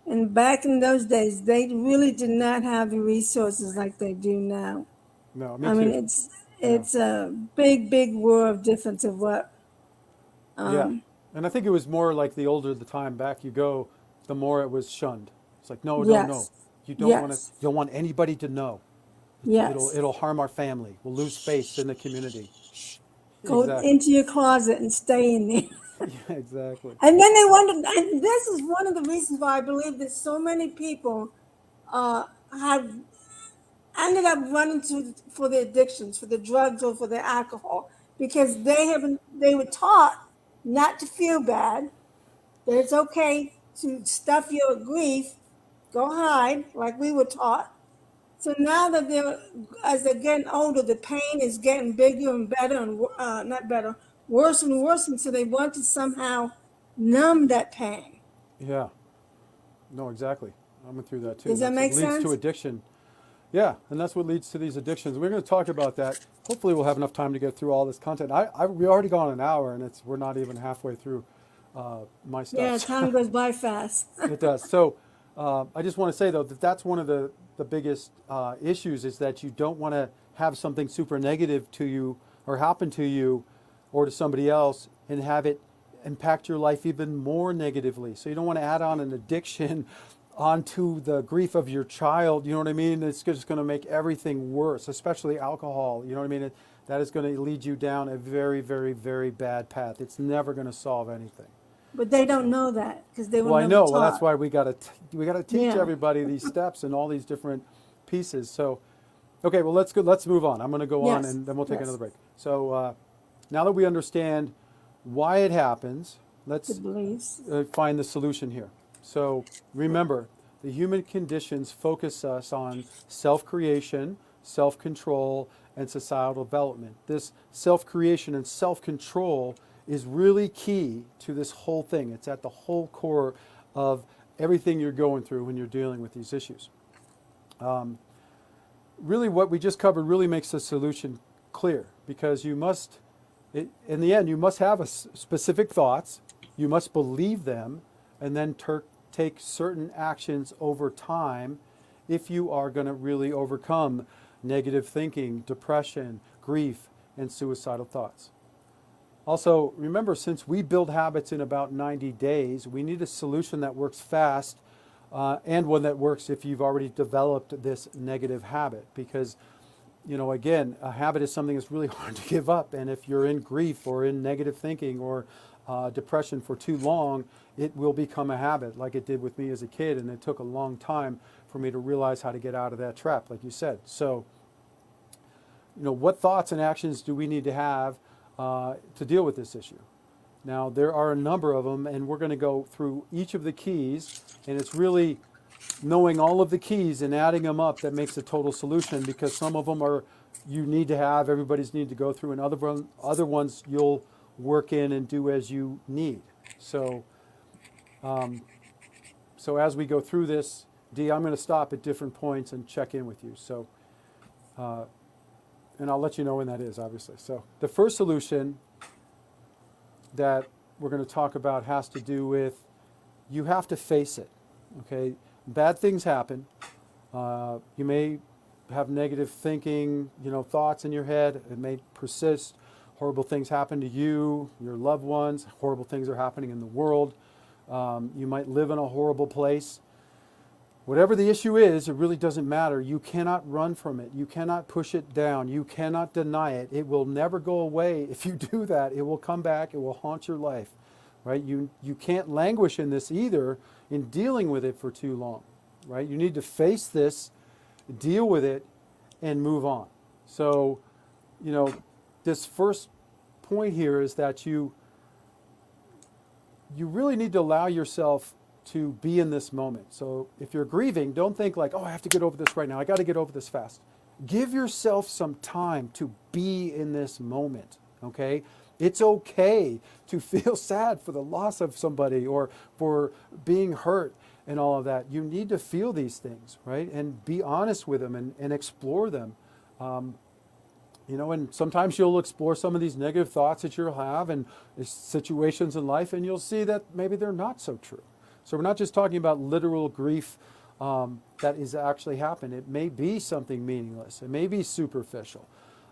And back in those days, they really did not have the resources like they do now. No, me I mean, too. it's Yeah, it's a big, big world of difference of what. yeah. Um, And I think it was more like the older the time back you go, the more it was shunned. It's like, no, no, no. yes, You don't want to. yes, You don't want anybody to know. It'll yes. it'll harm our family. We'll lose face in the community. Go Exactly. into your closet and stay in there. Yeah, exactly. And then they wonder, and this is one of the reasons why I believe that so many people have ended up running to for the addictions, for the drugs or for the alcohol, because they were taught not to feel bad, that it's okay to stuff your grief, go hide, like we were taught. So now that as they're getting older, the pain is getting bigger and better and not better, worse and worse, and so they want to somehow numb that pain. Yeah. No, exactly. I went through that too. Does that It make leads to sense? addiction. Yeah, and that's what leads to these addictions. We're going to talk about that. Hopefully, we'll have enough time to get through all this content. We already gone an hour, and we're not even halfway through. my stuff. Yeah, time goes by fast. It does. So I just want to say, though, that that's one of the biggest issues is that you don't want to have something super negative to you or happen to you or to somebody else and have it impact your life even more negatively. So you don't want to add on an addiction onto the grief of your child. You know what I mean? It's just going to make everything worse, especially alcohol. You know what I mean? That is going to lead you down a very, very, very bad path. It's never going to solve anything. But they don't know that because they were Well, I never know. taught. Well, that's why we got to teach Yeah. everybody these steps and all these different pieces. So, okay, well, let's go. Let's move on. I'm going to go on, Yes, and then we'll take yes. another break. So now that we understand why it happens, The let's beliefs. find the solution here. So remember, the human conditions focus us on self-creation, self-control, and societal development. This self-creation and self-control is really key to this whole thing. It's at the whole core of everything you're going through when you're dealing with these issues. Really, what we just covered really makes the solution clear because you must, in the end, you must have specific thoughts, you must believe them, and then take certain actions over time if you are going to really overcome negative thinking, depression, grief, and suicidal thoughts. Also, remember, since we build habits in about 90 days, we need a solution that works fast and one that works if you've already developed this negative habit. Because, you know, again, a habit is something that's really hard to give up. And if you're in grief or in negative thinking or depression for too long, it will become a habit like it did with me as a kid. And it took a long time for me to realize how to get out of that trap, like you said. So, you know, what thoughts and actions do we need to have to deal with this issue? Now, there are a number of them, and we're going to go through each of the keys, and it's really knowing all of the keys and adding them up that makes a total solution, because some of them are you need to have, everybody's need to go through, and other ones you'll work in and do as you need. So, so as we go through this, Dee, I'm going to stop at different points and check in with you. So, and I'll let you know when that is, obviously. So the first solution that we're going to talk about has to do with you have to face it, okay? Bad things happen. You may have negative thinking, you know, thoughts in your head. It may persist. Horrible things happen to you, your loved ones. Horrible things are happening in the world. You might live in a horrible place. Whatever the issue is, it really doesn't matter. You cannot run from it. You cannot push it down. You cannot deny it. It will never go away. If you do that, it will come back. It will haunt your life, right? You can't languish in this either in dealing with it for too long, right? You need to face this, deal with it, and move on. So, you know, this first point here is that you really need to allow yourself to be in this moment. So if you're grieving, don't think like, oh, I have to get over this right now. I got to get over this fast. Give yourself some time to be in this moment, okay? It's okay to feel sad for the loss of somebody or for being hurt and all of that. You need to feel these things, right? And be honest with them and explore them. You know, and sometimes you'll explore some of these negative thoughts that you'll have and situations in life, and you'll see that maybe they're not so true. So we're not just talking about literal grief that is actually happened. It may be something meaningless. It may be superficial.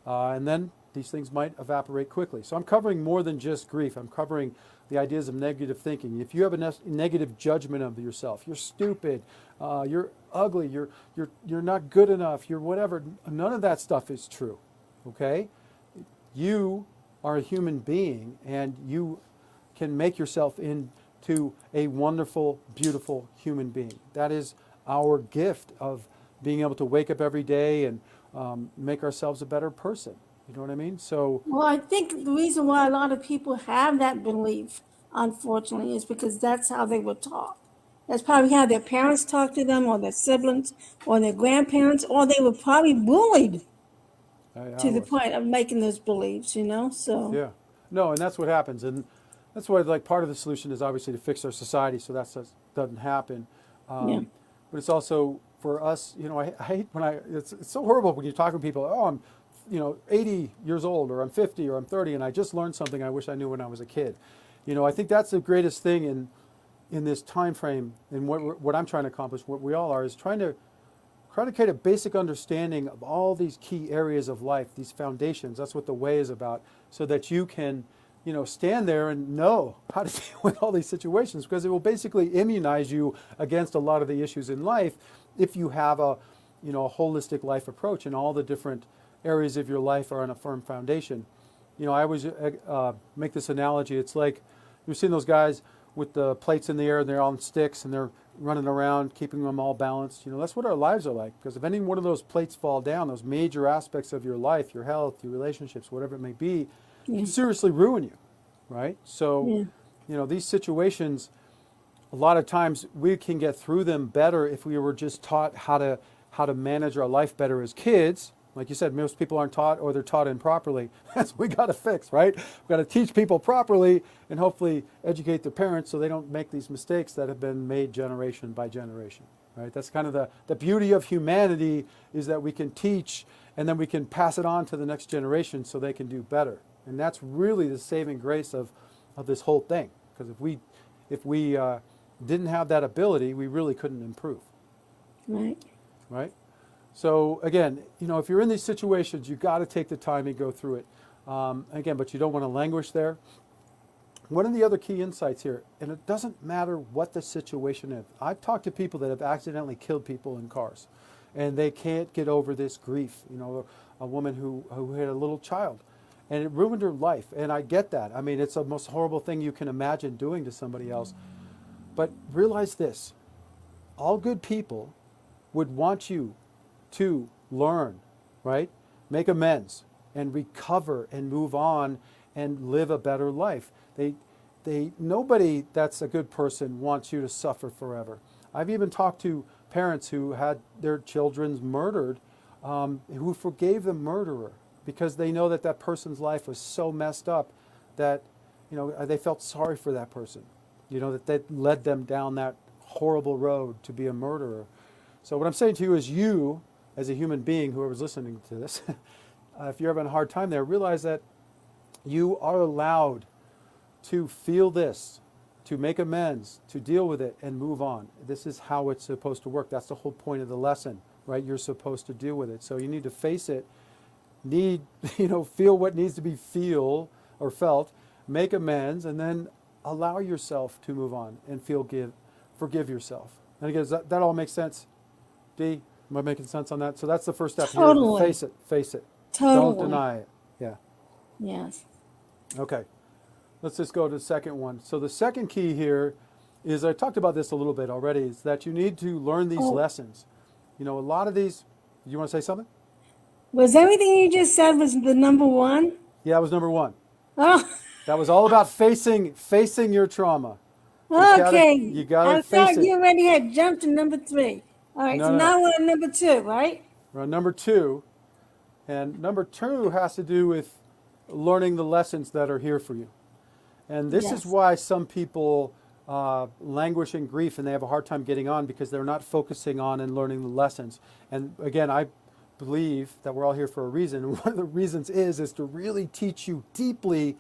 And then these things might evaporate quickly. So I'm covering more than just grief. I'm covering the ideas of negative thinking. If you have a negative judgment of yourself, you're stupid, you're ugly, you're not good enough, you're whatever, none of that stuff is true, okay? You are a human being, and you can make yourself into a wonderful, beautiful human being. That is our gift of being able to wake up every day and make ourselves a better person. You know what I mean? So, Well, I think the reason why a lot of people have that belief, unfortunately, is because that's how they were taught. That's probably how their parents talked to them, or their siblings, or their grandparents, or they were probably bullied I to the was. point of making those beliefs, you know? So, Yeah. No, and that's what happens. And that's why, like, part of the solution is obviously to fix our society so that doesn't happen. yeah. But it's also for us, you know, I hate when it's so horrible when you talk to people, oh, I'm, you know, 80 years old, or I'm 50, or I'm 30, and I just learned something I wish I knew when I was a kid. I think that's the greatest thing in this time frame, and what I'm trying to accomplish, what we all are, is trying to create a basic understanding of all these key areas of life, these foundations. That's what the way is about, so that you can, stand there and know how to deal with all these situations, because it will basically immunize you against a lot of the issues in life if you have a holistic life approach, and all the different areas of your life are on a firm foundation. I always make this analogy. It's like you've seen those guys with the plates in the air, and they're on sticks, and they're running around, keeping them all balanced. That's what our lives are like. Because if any one of those plates fall down, those major aspects of your life, your health, your relationships, whatever it may be, can seriously ruin you, right? So, these situations, a lot of times we can get through them better if we were just taught how to manage our life better as kids. Like you said, most people aren't taught, or they're taught improperly. That's what we got to fix, right? We've got to teach people properly, and hopefully educate their parents so they don't make these mistakes that have been made generation by generation, right? That's kind of the beauty of humanity, is that we can teach, and then we can pass it on to the next generation so they can do better. And that's really the saving grace of this whole thing. Because if we didn't have that ability, we really couldn't improve. Right. Right? So again, if you're in these situations, you've got to take the time and go through it. Again, but you don't want to languish there. One of the other key insights here, and it doesn't matter what the situation is. I've talked to people that have accidentally killed people in cars, and they can't get over this grief. A woman who had a little child, and it ruined her life. And I get that. I mean, it's the most horrible thing you can imagine doing to somebody else. But realize this: all good people would want you to learn, right? Make amends and recover and move on and live a better life. Nobody that's a good person wants you to suffer forever. I've even talked to parents who had their children murdered, who forgave the murderer because they know that person's life was so messed up that, they felt sorry for that person, that led them down that horrible road to be a murderer. So what I'm saying to you is, you, as a human being, whoever's listening to this, if you're having a hard time there, realize that you are allowed to feel this, to make amends, to deal with it, and move on. This is how it's supposed to work. That's the whole point of the lesson, right? You're supposed to deal with it. So you need to face it, feel what needs to be felt, make amends, and then allow yourself to move on and forgive yourself. And again, does that all make sense? D, am I making sense on that? So that's the first step. Totally. Face it. Totally. Don't deny it. Yeah. Yes. Okay. Let's just go to the second one. So the second key here is, I talked about this a little bit already, is that you need to learn these lessons. A lot of these, you want to say something? Was everything you just said was the number one? Yeah, that was number one. Oh, That was all about facing your trauma. okay. You gotta I face thought it. you already had jumped to number 3. All right, No, so no. now we're on number 2, right? We're on number 2. And number 2 has to do with learning the lessons that are here for you. And this is Yes. why some people languish in grief, and they have a hard time getting on, because they're not focusing on and learning the lessons. And again, I believe that we're all here for a reason. And one of the reasons is to really teach you deeply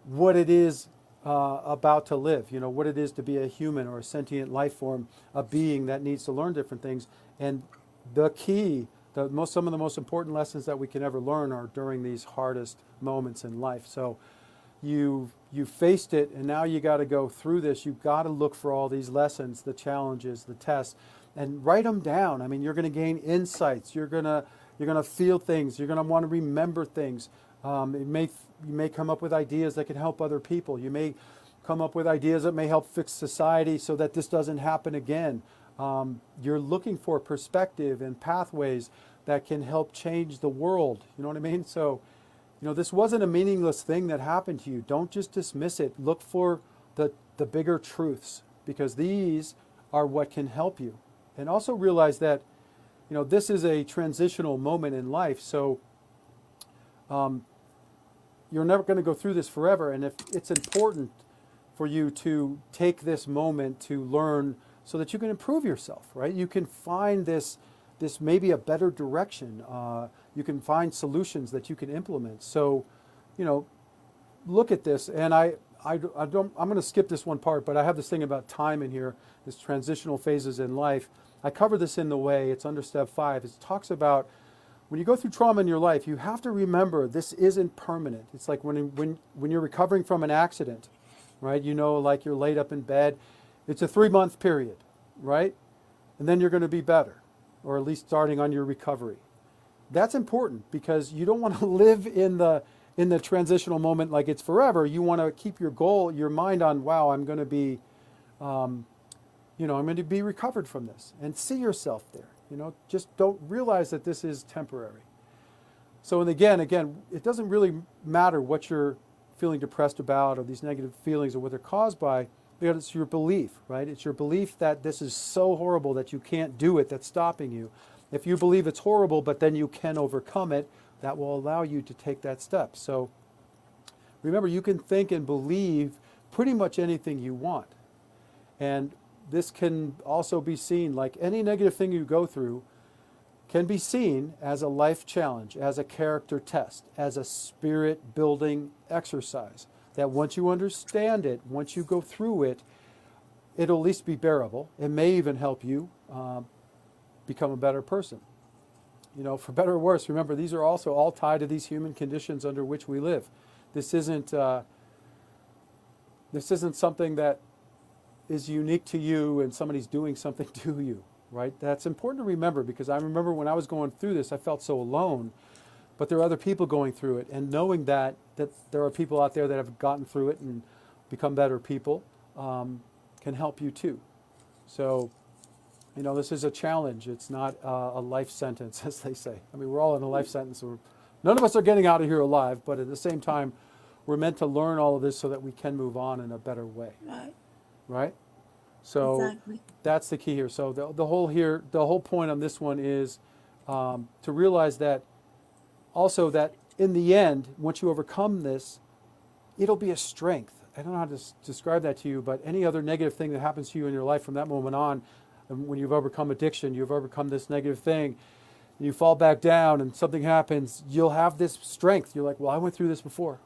what it is about to live, what it is to be a human or a sentient life form, a being that needs to learn different things. And the key, some of the most important lessons that we can ever learn are during these hardest moments in life. So you faced it, and now you got to go through this. You've got to look for all these lessons, the challenges, the tests, and write them down. I mean, you're going to gain insights. You're going to feel things. You're going to want to remember things. You may come up with ideas that can help other people. You may come up with ideas that may help fix society so that this doesn't happen again. You're looking for perspective and pathways that can help change the world. You know what I mean? So, this wasn't a meaningless thing that happened to you. Don't just dismiss it. Look for the bigger truths, because these are what can help you. And also realize that, this is a transitional moment in life. So, you're never going to go through this forever. And if it's important for you to take this moment to learn so that you can improve yourself, right? You can find this maybe a better direction. You can find solutions that you can implement. So, look at this. And I I don't, I'm going to skip this one part, but I have this thing about time in here, this transitional phases in life. I cover this in the way, it's under step 5. It talks about when you go through trauma in your life, you have to remember this isn't permanent. It's like when you're recovering from an accident, right? You know, like you're laid up in bed. It's a 3-month period, right? And then you're going to be better, or at least starting on your recovery. That's important because you don't want to live in the transitional moment like it's forever. You want to keep your mind on, wow, I'm going to be, I'm going to be recovered from this, and see yourself there. Just don't realize that this is temporary. So, and again, it doesn't really matter what you're feeling depressed about or these negative feelings or what they're caused by, because it's your belief, right? It's your belief that this is so horrible that you can't do it that's stopping you. If you believe it's horrible, but then you can overcome it, that will allow you to take that step. So remember, you can think and believe pretty much anything you want. And this can also be seen, like any negative thing you go through, can be seen as a life challenge, as a character test, as a spirit building exercise. That once you understand it, once you go through it, it'll at least be bearable. It may even help you become a better person. For better or worse, remember, these are also all tied to these human conditions under which we live. This isn't something that is unique to you and somebody's doing something to you, right? That's important to remember, because I remember when I was going through this, I felt so alone, but there are other people going through it, and knowing that there are people out there that have gotten through it and become better people can help you too. So, this is a challenge. It's not a life sentence, as they say. I mean, we're all in a life sentence. None of us are getting out of here alive, but at the same time, we're meant to learn all of this so that we can move on in a better way. Right? So Exactly. That's the key here. So the whole point on this one is to realize that also that in the end, once you overcome this, it'll be a strength. I don't know how to describe that to you, but any other negative thing that happens to you in your life from that moment on, when you've overcome addiction, you've overcome this negative thing, and you fall back down and something happens, you'll have this strength. You're like, well, I went through this before.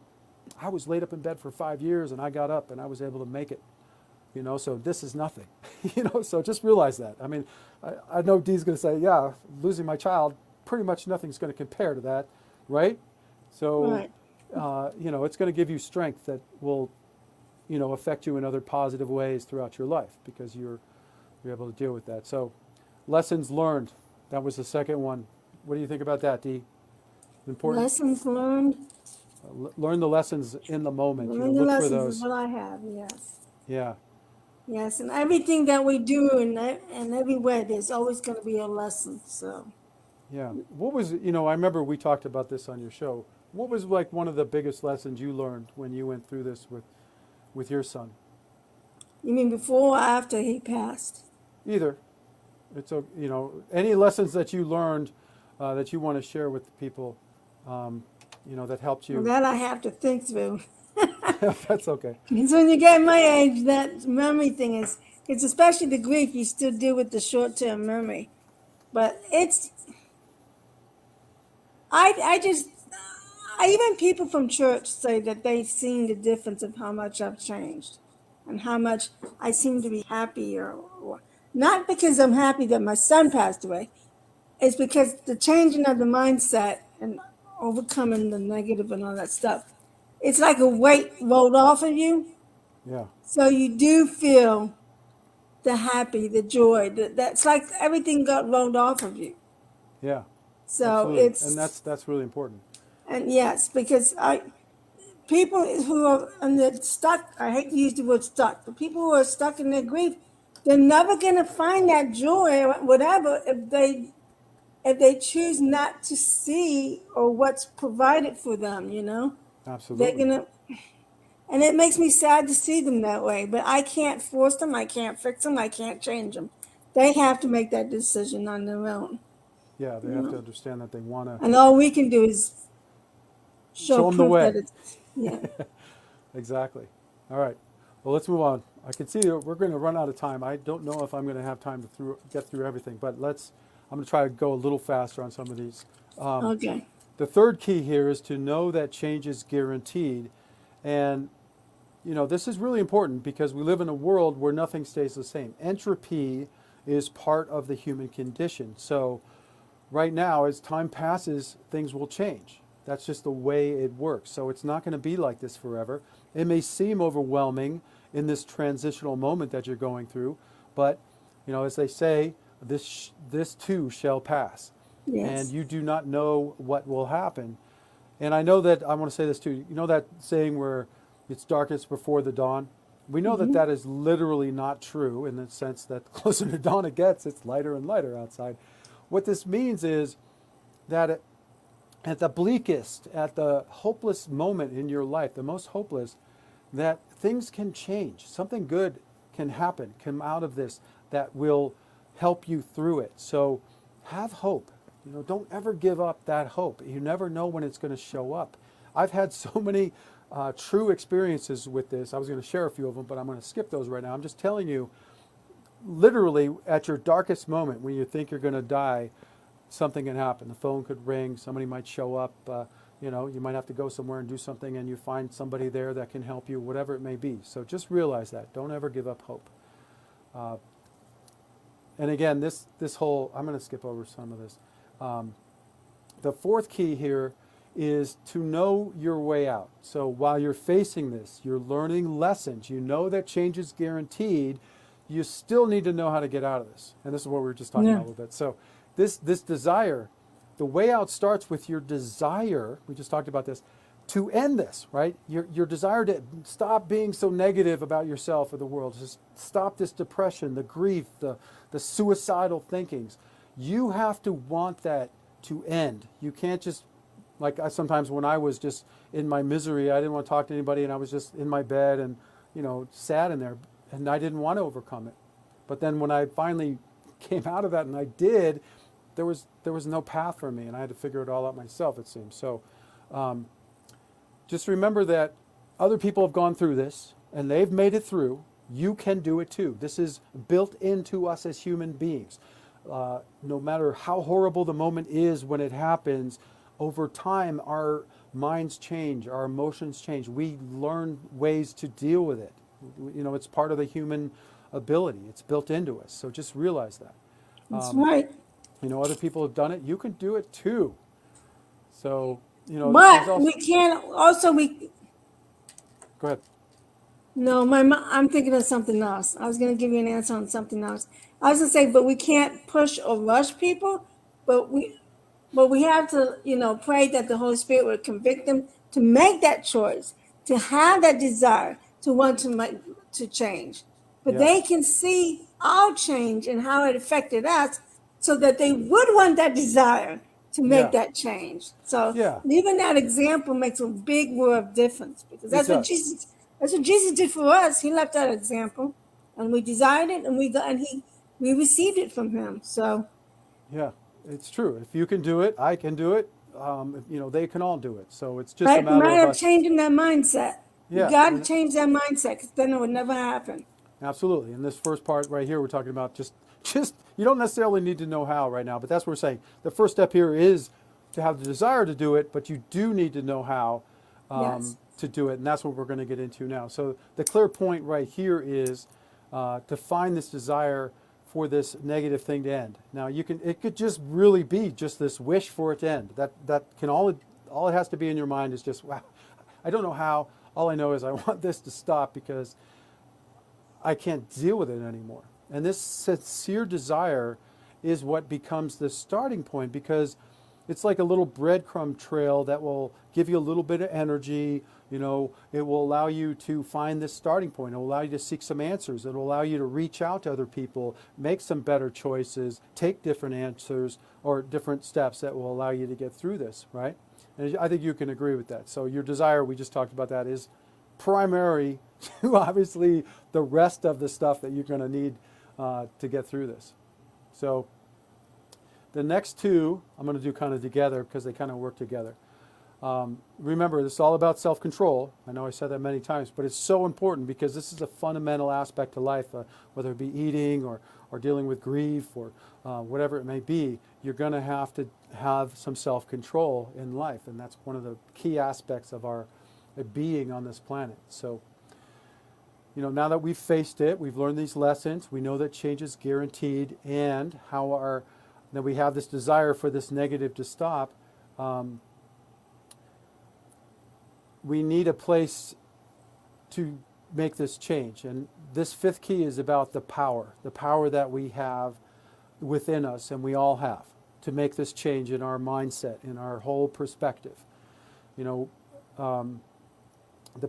I was laid up in bed for 5 years and I got up and I was able to make it. So this is nothing. So just realize that. I mean, I know Dee's going to say, yeah, losing my child, pretty much nothing's going to compare to that, right? So, Right. It's going to give you strength that will, affect you in other positive ways throughout your life, because you're able to deal with that. So, lessons learned. That was the second one. What do you think about that, Dee? Important. Lessons learned. Learn the lessons in the moment. Learn the Look for lessons those. is what I have, yes. Yeah. Yes, and everything that we do and everywhere, there's always going to be a lesson. So, Yeah. What was, I remember we talked about this on your show. What was like one of the biggest lessons you learned when you went through this with your son? you mean before or after he passed? Either. It's, any lessons that you learned that you want to share with the people, that helped Well, you. that I have to think through. That's okay. Because when you get my age, that memory thing it's especially the grief, you still deal with the short-term memory. But even people from church say that they've seen the difference of how much I've changed and how much I seem to be happier. Not because I'm happy that my son passed away. It's because the changing of the mindset and overcoming the negative and all that stuff. It's like a weight rolled off of you. Yeah. So you do feel the happy, the joy. That's like everything got rolled off of you. Yeah. So Absolutely. And that's really important. and yes, because people who are stuck, I hate to use the word stuck, but people who are stuck in their grief, they're never gonna find that joy or whatever if they choose not to see or what's provided for them, They're Absolutely. gonna, and it makes me sad to see them that way. But I can't force them. I can't fix them. I can't change them. They have to make that decision on their own. Yeah, they have to understand that they want to. And all we can do is Show show 'em the proof way. that it's Exactly. All right. Well, let's move on. I can see that we're going to run out of time. I don't know if I'm going to have time to get through everything, but I'm going to try to go a little faster on some of these. okay. The third key here is to know that change is guaranteed. And this is really important because we live in a world where nothing stays the same. Entropy is part of the human condition. So right now, as time passes, things will change. That's just the way it works. So it's not going to be like this forever. It may seem overwhelming in this transitional moment that you're going through, but as they say, this too shall pass. And Yes. you do not know what will happen. And I know that I want to say this too. You know that saying where it's darkest before the dawn? We know that Hmm. that is literally not true in the sense that the closer to dawn it gets, it's lighter and lighter outside. What this means is that at the bleakest, at the hopeless moment in your life, the most hopeless, that things can change. Something good can happen, come out of this that will help you through it. So have hope. Don't ever give up that hope. You never know when it's going to show up. I've had so many true experiences with this. I was going to share a few of them, but I'm going to skip those right now. I'm just telling you, literally, at your darkest moment when you think you're going to die, something can happen. The phone could ring. Somebody might show up. You might have to go somewhere and do something, and you find somebody there that can help you, whatever it may be. So just realize that. Don't ever give up hope. And again, this whole, I'm going to skip over some of this. The fourth key here is to know your way out. So while you're facing this, you're learning lessons. You know that change is guaranteed. You still need to know how to get out of this. And this is what we were just talking Yeah. about a little bit. So this desire, the way out starts with your desire. We just talked about this. To end this, right? Your desire to stop being so negative about yourself or the world. Just stop this depression, the grief, the suicidal thinkings. You have to want that to end. You can't just, like sometimes when I was just in my misery, I didn't want to talk to anybody and I was just in my bed and, sad in there and I didn't want to overcome it. But then when I finally came out of that and I did, there was no path for me and I had to figure it all out myself, it seems. So just remember that other people have gone through this and they've made it through. You can do it too. This is built into us as human beings. No matter how horrible the moment is when it happens, over time our minds change, our emotions change. We learn ways to deal with it. It's part of the human ability. It's built into us. So just realize that. That's right. Other people have done it. You can do it too. So, there's But also, we can't also we go ahead. no, I'm thinking of something else. I was going to give you an answer on something else. I was going to say, but we can't push or rush people, but we have to, pray that the Holy Spirit would convict them to make that choice, to have that desire to want to make to change. But Yeah. they can see our change and how it affected us, so that they would want that desire to make Yeah. that change. So Yeah. even that example makes a big world of difference, because It does. that's what Jesus did for us. He left that example, and we desired it, and we received it from him. So Yeah, it's true. If you can do it, I can do it. They can all do it. So it's just a right, a matter of matter of us. changing that mindset. You Yeah, got to and change that mindset, because then it would never happen. absolutely. In this first part right here, we're talking about just you don't necessarily need to know how right now, but that's what we're saying. The first step here is to have the desire to do it, but you do need to know how Yes. to do it, and that's what we're going to get into now. So the clear point right here is to find this desire for this negative thing to end. Now it could just really be just this wish for it to end. That can all it has to be in your mind is just, wow, I don't know how. All I know is I want this to stop because I can't deal with it anymore. And this sincere desire is what becomes the starting point, because it's like a little breadcrumb trail that will give you a little bit of energy. It will allow you to find this starting point. It will allow you to seek some answers. It will allow you to reach out to other people, make some better choices, take different answers or different steps that will allow you to get through this, right? And I think you can agree with that. So your desire, we just talked about that, is primary to obviously the rest of the stuff that you're going to need to get through this. So the next two I'm going to do kind of together because they kind of work together. Remember, this is all about self-control. I know I said that many times, but it's so important because this is a fundamental aspect to life, whether it be eating or dealing with grief or whatever it may be. You're going to have some self-control in life, and that's one of the key aspects of our being on this planet. So now that we've faced it, we've learned these lessons, we know that change is guaranteed, and that we have this desire for this negative to stop. We need a place to make this change. And this fifth key is about the power that we have within us, and we all have, to make this change in our mindset, in our whole perspective. The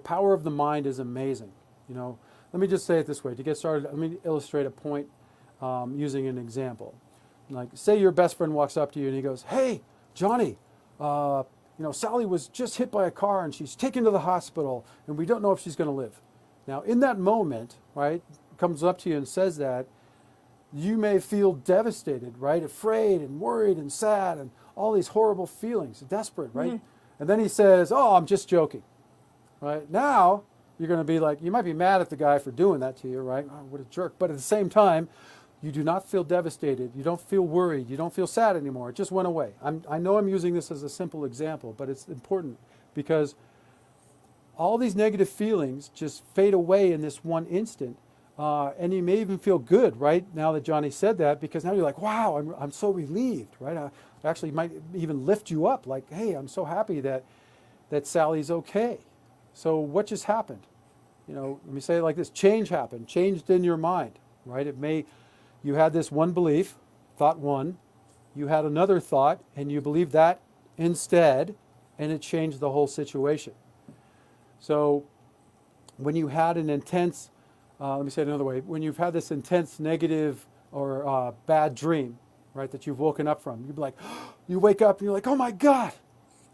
power of the mind is amazing. Let me just say it this way. To get started, let me illustrate a point using an example. Like, say your best friend walks up to you and he goes, "Hey, Johnny, Sally was just hit by a car and she's taken to the hospital and we don't know if she's going to live." Now, in that moment, right, comes up to you and says that, you may feel devastated, right, afraid and worried and sad and all these horrible feelings, desperate, right? Mm-hmm. And then he says, "Oh, I'm just joking," right? Now, you're going to be like, you might be mad at the guy for doing that to you, right? "Oh, what a jerk." But at the same time, you do not feel devastated. You don't feel worried. You don't feel sad anymore. It just went away. I know I'm using this as a simple example, but it's important because all these negative feelings just fade away in this one instant. And you may even feel good, right, now that Johnny said that, because now you're like, wow, I'm so relieved, right? I actually might even lift you up, like, hey, I'm so happy that Sally's okay. So what just happened? Let me say it like this. Change happened. Changed in your mind, right? You had this one belief, thought one. You had another thought, and you believed that instead, and it changed the whole situation. So when you had an intense, let me say it another way, when you've had this intense negative or bad dream, right, that you've woken up from, you'd be like, you wake up and you're like, "Oh my God."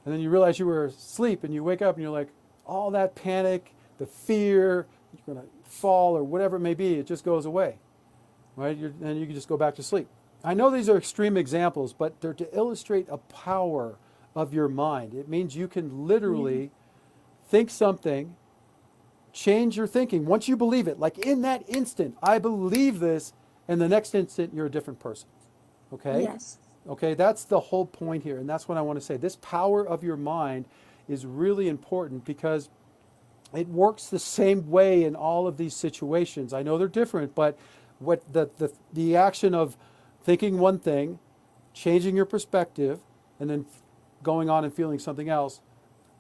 And then you realize you were asleep and you wake up and you're like, all that panic, the fear, you're going to fall or whatever it may be, it just goes away, right? And you can just go back to sleep. I know these are extreme examples, but they're to illustrate a power of your mind. It means you can literally think something, change your thinking. Once you believe it, like in that instant, I believe this, and the next instant, you're a different person. Okay? Yes. Okay, that's the whole point here, and that's what I want to say. This power of your mind is really important because it works the same way in all of these situations. I know they're different, but what the action of thinking one thing, changing your perspective, and then going on and feeling something else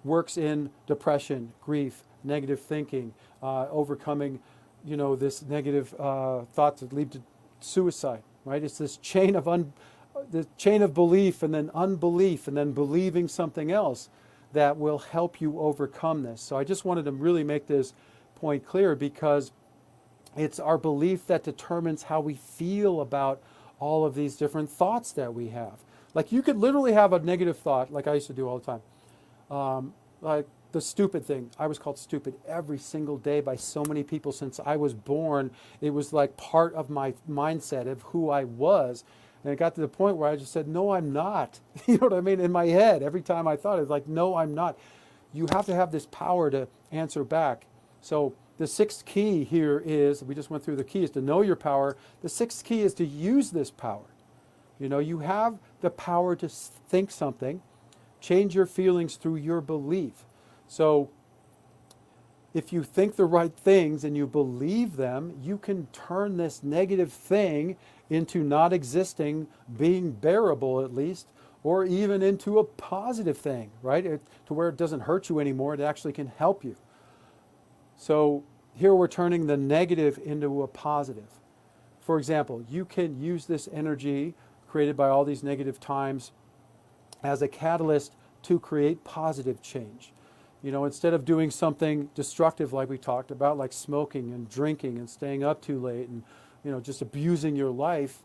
works in depression, grief, negative thinking, overcoming, this negative thoughts that lead to suicide, right? It's this chain of belief and then unbelief and then believing something else that will help you overcome this. So I just wanted to really make this point clear because it's our belief that determines how we feel about all of these different thoughts that we have. Like you could literally have a negative thought, like I used to do all the time. Like the stupid thing. I was called stupid every single day by so many people since I was born. It was like part of my mindset of who I was. And it got to the point where I just said, no, I'm not. You know what I mean? In my head, every time I thought it was like, no, I'm not. You have to have this power to answer back. So the sixth key here is, we just went through the keys to know your power. The sixth key is to use this power. You have the power to think something, change your feelings through your belief. So if you think the right things and you believe them, you can turn this negative thing into not existing, being bearable at least, or even into a positive thing, right? To where it doesn't hurt you anymore, it actually can help you. So here we're turning the negative into a positive. For example, you can use this energy created by all these negative times as a catalyst to create positive change. Instead of doing something destructive like we talked about, like smoking and drinking and staying up too late and just abusing your life,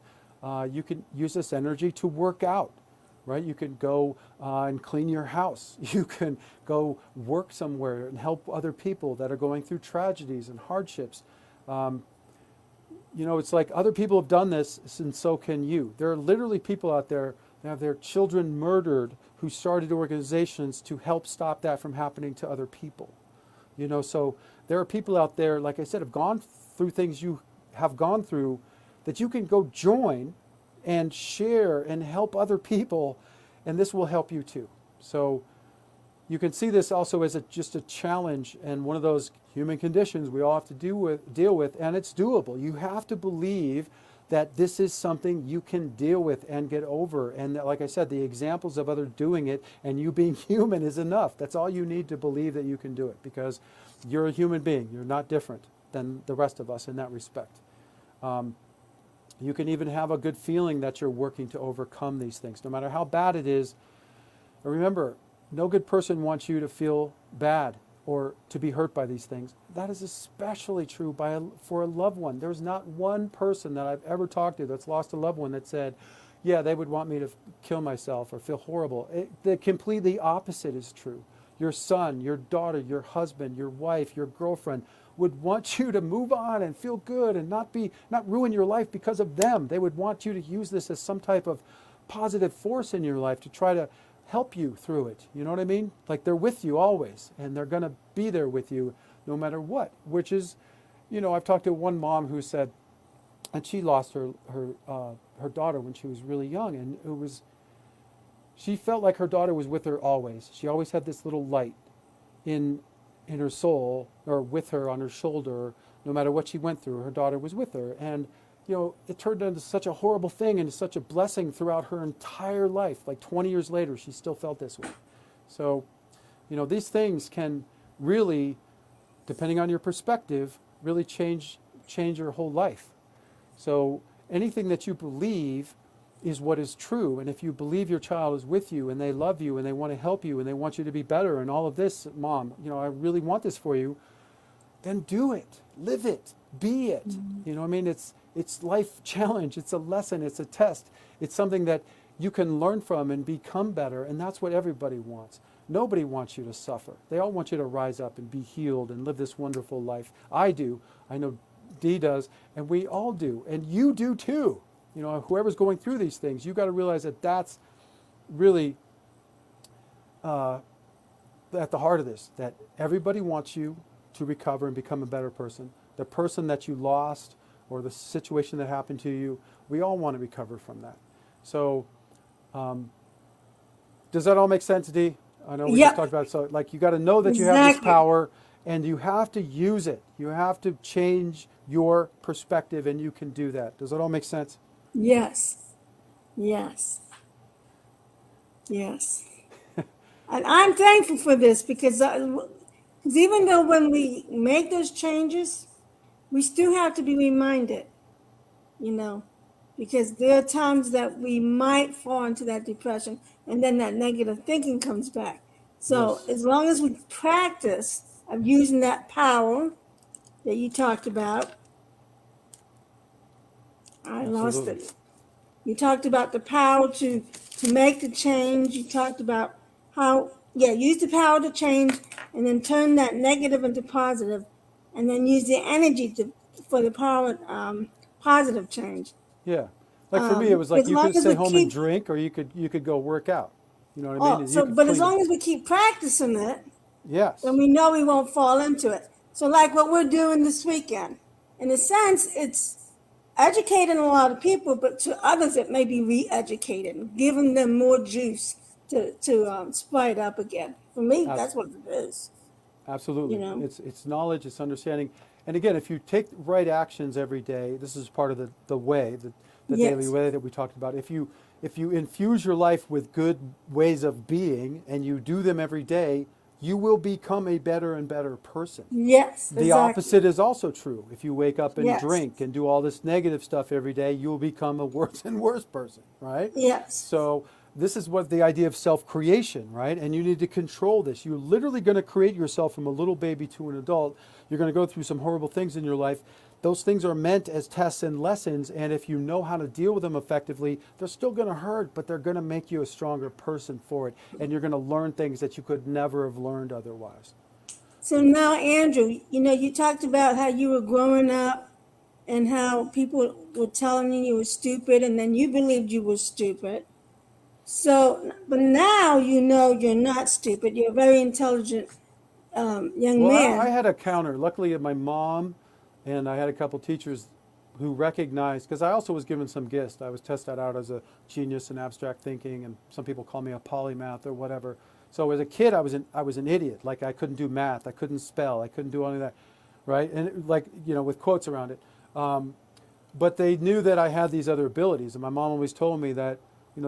you can use this energy to work out, right? You can go and clean your house. You can go work somewhere and help other people that are going through tragedies and hardships. It's like other people have done this, and so can you. There are literally people out there that have their children murdered who started organizations to help stop that from happening to other people. So there are people out there, like I said, have gone through things you have gone through that you can go join and share and help other people, and this will help you too. So you can see this also as just a challenge and one of those human conditions we all have to deal with, and it's doable. You have to believe that this is something you can deal with and get over. And like I said, the examples of others doing it and you being human is enough. That's all you need to believe that you can do it, because you're a human being. You're not different than the rest of us in that respect. You can even have a good feeling that you're working to overcome these things, no matter how bad it is. Remember, no good person wants you to feel bad or to be hurt by these things. That is especially true for a loved one. There's not one person that I've ever talked to that's lost a loved one that said, yeah, they would want me to kill myself or feel horrible. The completely opposite is true. Your son, your daughter, your husband, your wife, your girlfriend would want you to move on and feel good and not ruin your life because of them. They would want you to use this as some type of positive force in your life to try to help you through it. You know what I mean? Like, they're with you always, and they're going to be there with you no matter what, which is, I've talked to one mom who said, and she lost her daughter when she was really young, and she felt like her daughter was with her always. She always had this little light in her soul, or with her on her shoulder. No matter what she went through, her daughter was with her. And it turned into such a horrible thing and such a blessing throughout her entire life. Like 20 years later, she still felt this way. So, these things can really, depending on your perspective, really change your whole life. So anything that you believe is what is true. And if you believe your child is with you and they love you and they want to help you and they want you to be better and all of this, Mom, I really want this for you, then do it, live it, be it. It's life challenge. It's a lesson. It's a test. It's something that you can learn from and become better. And that's what everybody wants. Nobody wants you to suffer. They all want you to rise up and be healed and live this wonderful life. I do. I know Dee does. And we all do. And you do too. Whoever's going through these things, you got to realize that that's really at the heart of this, that everybody wants you to recover and become a better person. The person that you lost, or the situation that happened to you, we all want to recover from that. So, does that all make sense, Dee? I know we just talked about it. So, you got to know that you have this power, and you have to use it. You have to change your perspective, and you can do that. Does that all make sense? Yes. Yes. Yes. And I'm thankful for this because even though when we make those changes, we still have to be reminded, because there are times that we might fall into that depression and then that negative thinking comes back. So as long as we practice of using that power that you talked about, I lost it. You talked about the power to make the change. You talked about how, use the power to change and then turn that negative into positive, and then use the energy for the power positive change. Yeah. Like for me, it was like as you long could as stay we home and keep- drink, or you could go work out. You know what I mean? So, but as long as we keep practicing it, Yes. then we know we won't fall into it. So like what we're doing this weekend, in a sense, it's educating a lot of people, but to others it may be re-educating, giving them more juice to spite up again. For me, that's what it is. Absolutely. It's knowledge, it's understanding. And again, if you take right actions every day, this is part of the way, the daily way that we talked about. If you infuse your life with good ways of being and you do them every day, you will become a better and better person. Yes, The opposite is also true. If you wake up and drink and do all this negative stuff every day, you'll become a worse and worse person, right? Yes. So this is what the idea of self-creation, right? And you need to control this. You're literally going to create yourself from a little baby to an adult. You're going to go through some horrible things in your life. Those things are meant as tests and lessons, and if you know how to deal with them effectively, they're still going to hurt, but they're going to make you a stronger person for it, and you're going to learn things that you could never have learned otherwise. So now, Andrew, you talked about how you were growing up and how people were telling you were stupid, and then you believed you were stupid. So, but now you're not stupid. You're a very intelligent young man. I had a counter. Luckily, my mom and I had a couple teachers who recognized, because I also was given some gifts. I was tested out as a genius in abstract thinking, and some people call me a polymath or whatever. So as a kid, I was an idiot. Like I couldn't do math, I couldn't spell, I couldn't do any of that, right? And like with quotes around it. But they knew that I had these other abilities, and my mom always told me that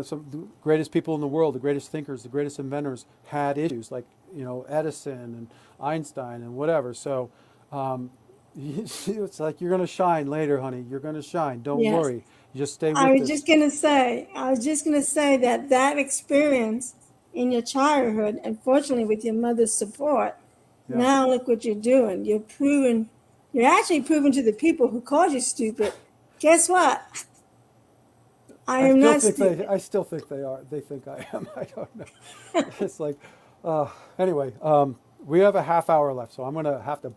some of the greatest people in the world, the greatest thinkers, the greatest inventors had issues, like Edison and Einstein and whatever. So it's like, you're going to shine later, honey. You're going to shine. Don't Yes. worry. You just stay I with was this. just gonna say, that experience in your childhood, unfortunately, with your mother's support, Yeah. now look what you're doing. You're actually proving to the people who called you stupid, guess what? I am not stupid. I still think they are. They think I am. I don't know. It's like, anyway, we have a half hour left, so I'm going to have to.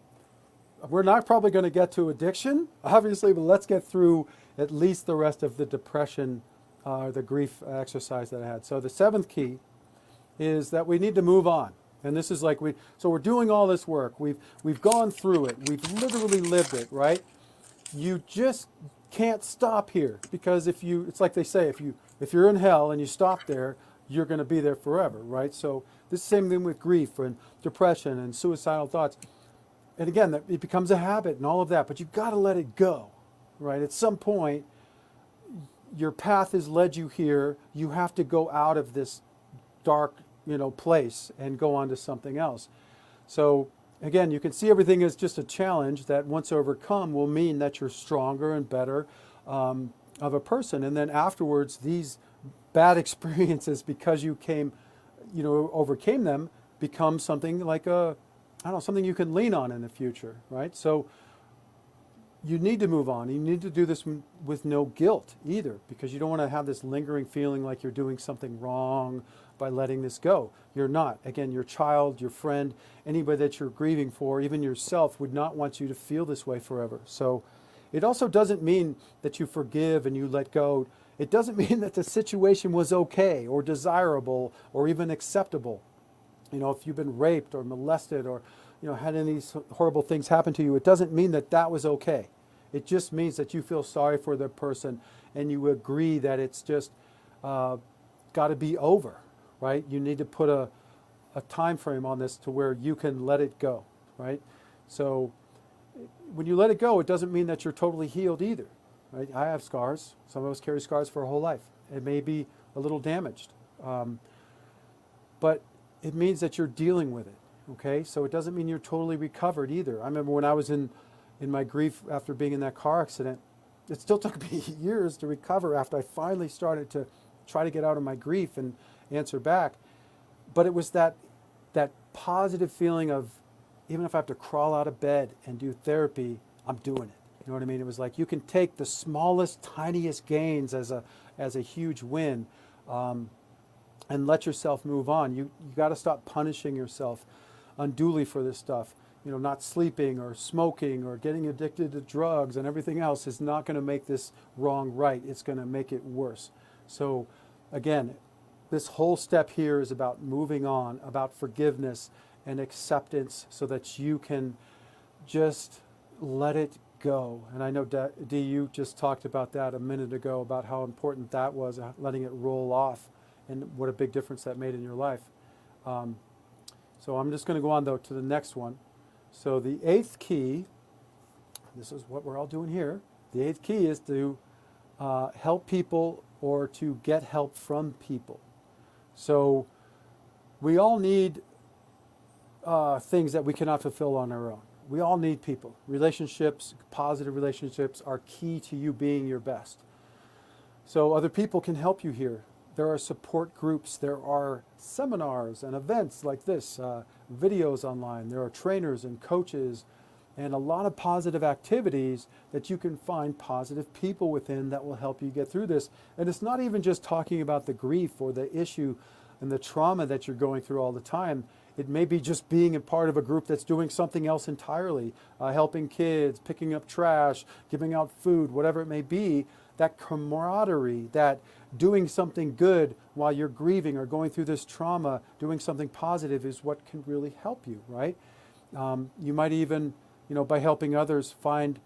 We're not probably going to get to addiction, obviously, but let's get through at least the rest of the depression, the grief exercise that I had. So the seventh key is that we need to move on. And this is like so we're doing all this work. We've gone through it. We've literally lived it, right? You just can't stop here, because it's like they say, if you're in hell and you stop there, you're going to be there forever, right? So this is the same thing with grief and depression and suicidal thoughts. And again, it becomes a habit and all of that, but you've got to let it go, right? At some point, your path has led you here. You have to go out of this dark, place and go on to something else. So again, you can see everything as just a challenge that, once overcome, will mean that you're stronger and better of a person. And then afterwards, these bad experiences, because you overcame them, become something like something you can lean on in the future, right? So you need to move on. You need to do this with no guilt either, because you don't want to have this lingering feeling like you're doing something wrong by letting this go. You're not. Again, your child, your friend, anybody that you're grieving for, even yourself, would not want you to feel this way forever. So it also doesn't mean that you forgive and you let go. It doesn't mean that the situation was okay or desirable or even acceptable. If you've been raped or molested or had any of these horrible things happen to you, it doesn't mean that that was okay. It just means that you feel sorry for the person and you agree that it's just got to be over, right? You need to put a time frame on this to where you can let it go, right? So when you let it go, it doesn't mean that you're totally healed either, right? I have scars. Some of us carry scars for our whole life. It may be a little damaged, but it means that you're dealing with it, okay? So it doesn't mean you're totally recovered either. I remember when I was in my grief after being in that car accident, it still took me years to recover after I finally started to try to get out of my grief and answer back. But it was that positive feeling of, even if I have to crawl out of bed and do therapy, I'm doing it. You know what I mean? It was like, you can take the smallest, tiniest gains as a huge win, and let yourself move on. You got to stop punishing yourself unduly for this stuff. Not sleeping or smoking or getting addicted to drugs and everything else is not going to make this wrong right. It's going to make it worse. So again, this whole step here is about moving on, about forgiveness and acceptance, so that you can just let it go. And I know, Dee, you just talked about that a minute ago, about how important that was, letting it roll off, and what a big difference that made in your life. So I'm just going to go on, though, to the next one. So the eighth key, this is what we're all doing here. The eighth key is to help people, or to get help from people. So we all need things that we cannot fulfill on our own. We all need people. Relationships, positive relationships, are key to you being your best. So other people can help you here. There are support groups, there are seminars and events like this, videos online, there are trainers and coaches, and a lot of positive activities that you can find positive people within that will help you get through this. And it's not even just talking about the grief or the issue and the trauma that you're going through all the time. It may be just being a part of a group that's doing something else entirely, helping kids, picking up trash, giving out food, whatever it may be. That camaraderie, that doing something good while you're grieving or going through this trauma, doing something positive, is what can really help you, right? You might even, by helping others, find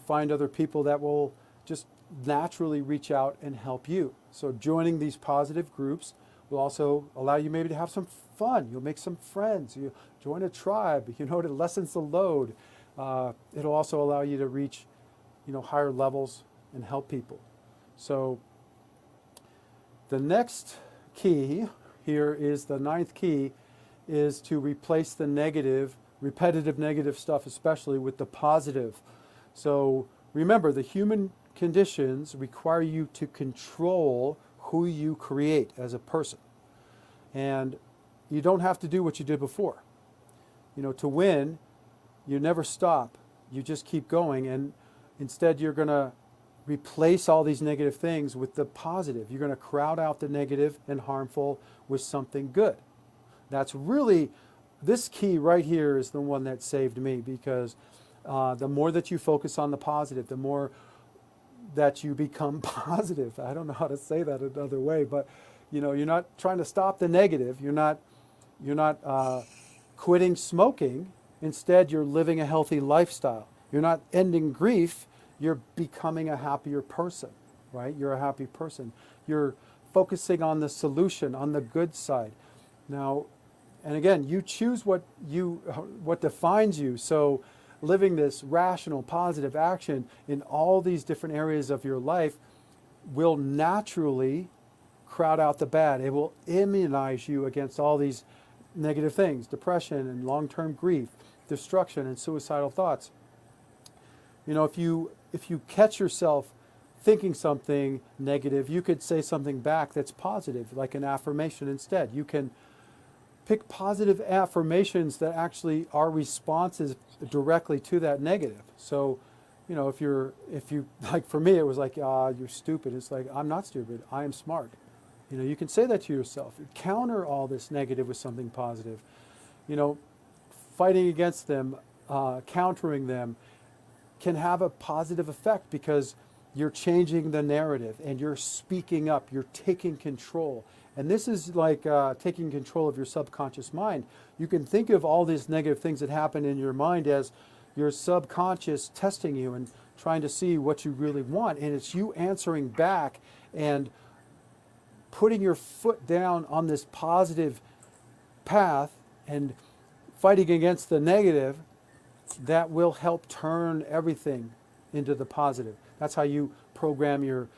other people that will just naturally reach out and help you. So joining these positive groups will also allow you maybe to have some fun. You'll make some friends. You join a tribe. You know, it lessens the load. It'll also allow you to reach, higher levels and help people. So the next key here is the ninth key is to replace the negative, repetitive negative stuff, especially with the positive. So remember, the human conditions require you to control who you create as a person. And you don't have to do what you did before. To win, you never stop. You just keep going. And instead, you're going to replace all these negative things with the positive. You're going to crowd out the negative and harmful with something good. That's really, this key right here is the one that saved me, because the more that you focus on the positive, the more that you become positive. I don't know how to say that another way, but you're not trying to stop the negative. You're not quitting smoking. Instead, you're living a healthy lifestyle. You're not ending grief. You're becoming a happier person, right? You're a happy person. You're focusing on the solution, on the good side. Now, and again, you choose what defines you. So living this rational, positive action in all these different areas of your life will naturally crowd out the bad. It will immunize you against all these negative things, depression and long-term grief, destruction and suicidal thoughts. If you catch yourself thinking something negative, you could say something back that's positive, like an affirmation instead. You can pick positive affirmations that actually are responses directly to that negative. So, if you like, for me, it was like, you're stupid. It's like, I'm not stupid. I am smart. You can say that to yourself. Counter all this negative with something positive. Fighting against them, countering them can have a positive effect, because you're changing the narrative and you're speaking up, you're taking control. And this is like taking control of your subconscious mind. You can think of all these negative things that happen in your mind as your subconscious testing you and trying to see what you really want. And it's you answering back and putting your foot down on this positive path and fighting against the negative. That will help turn everything into the positive. That's how you program your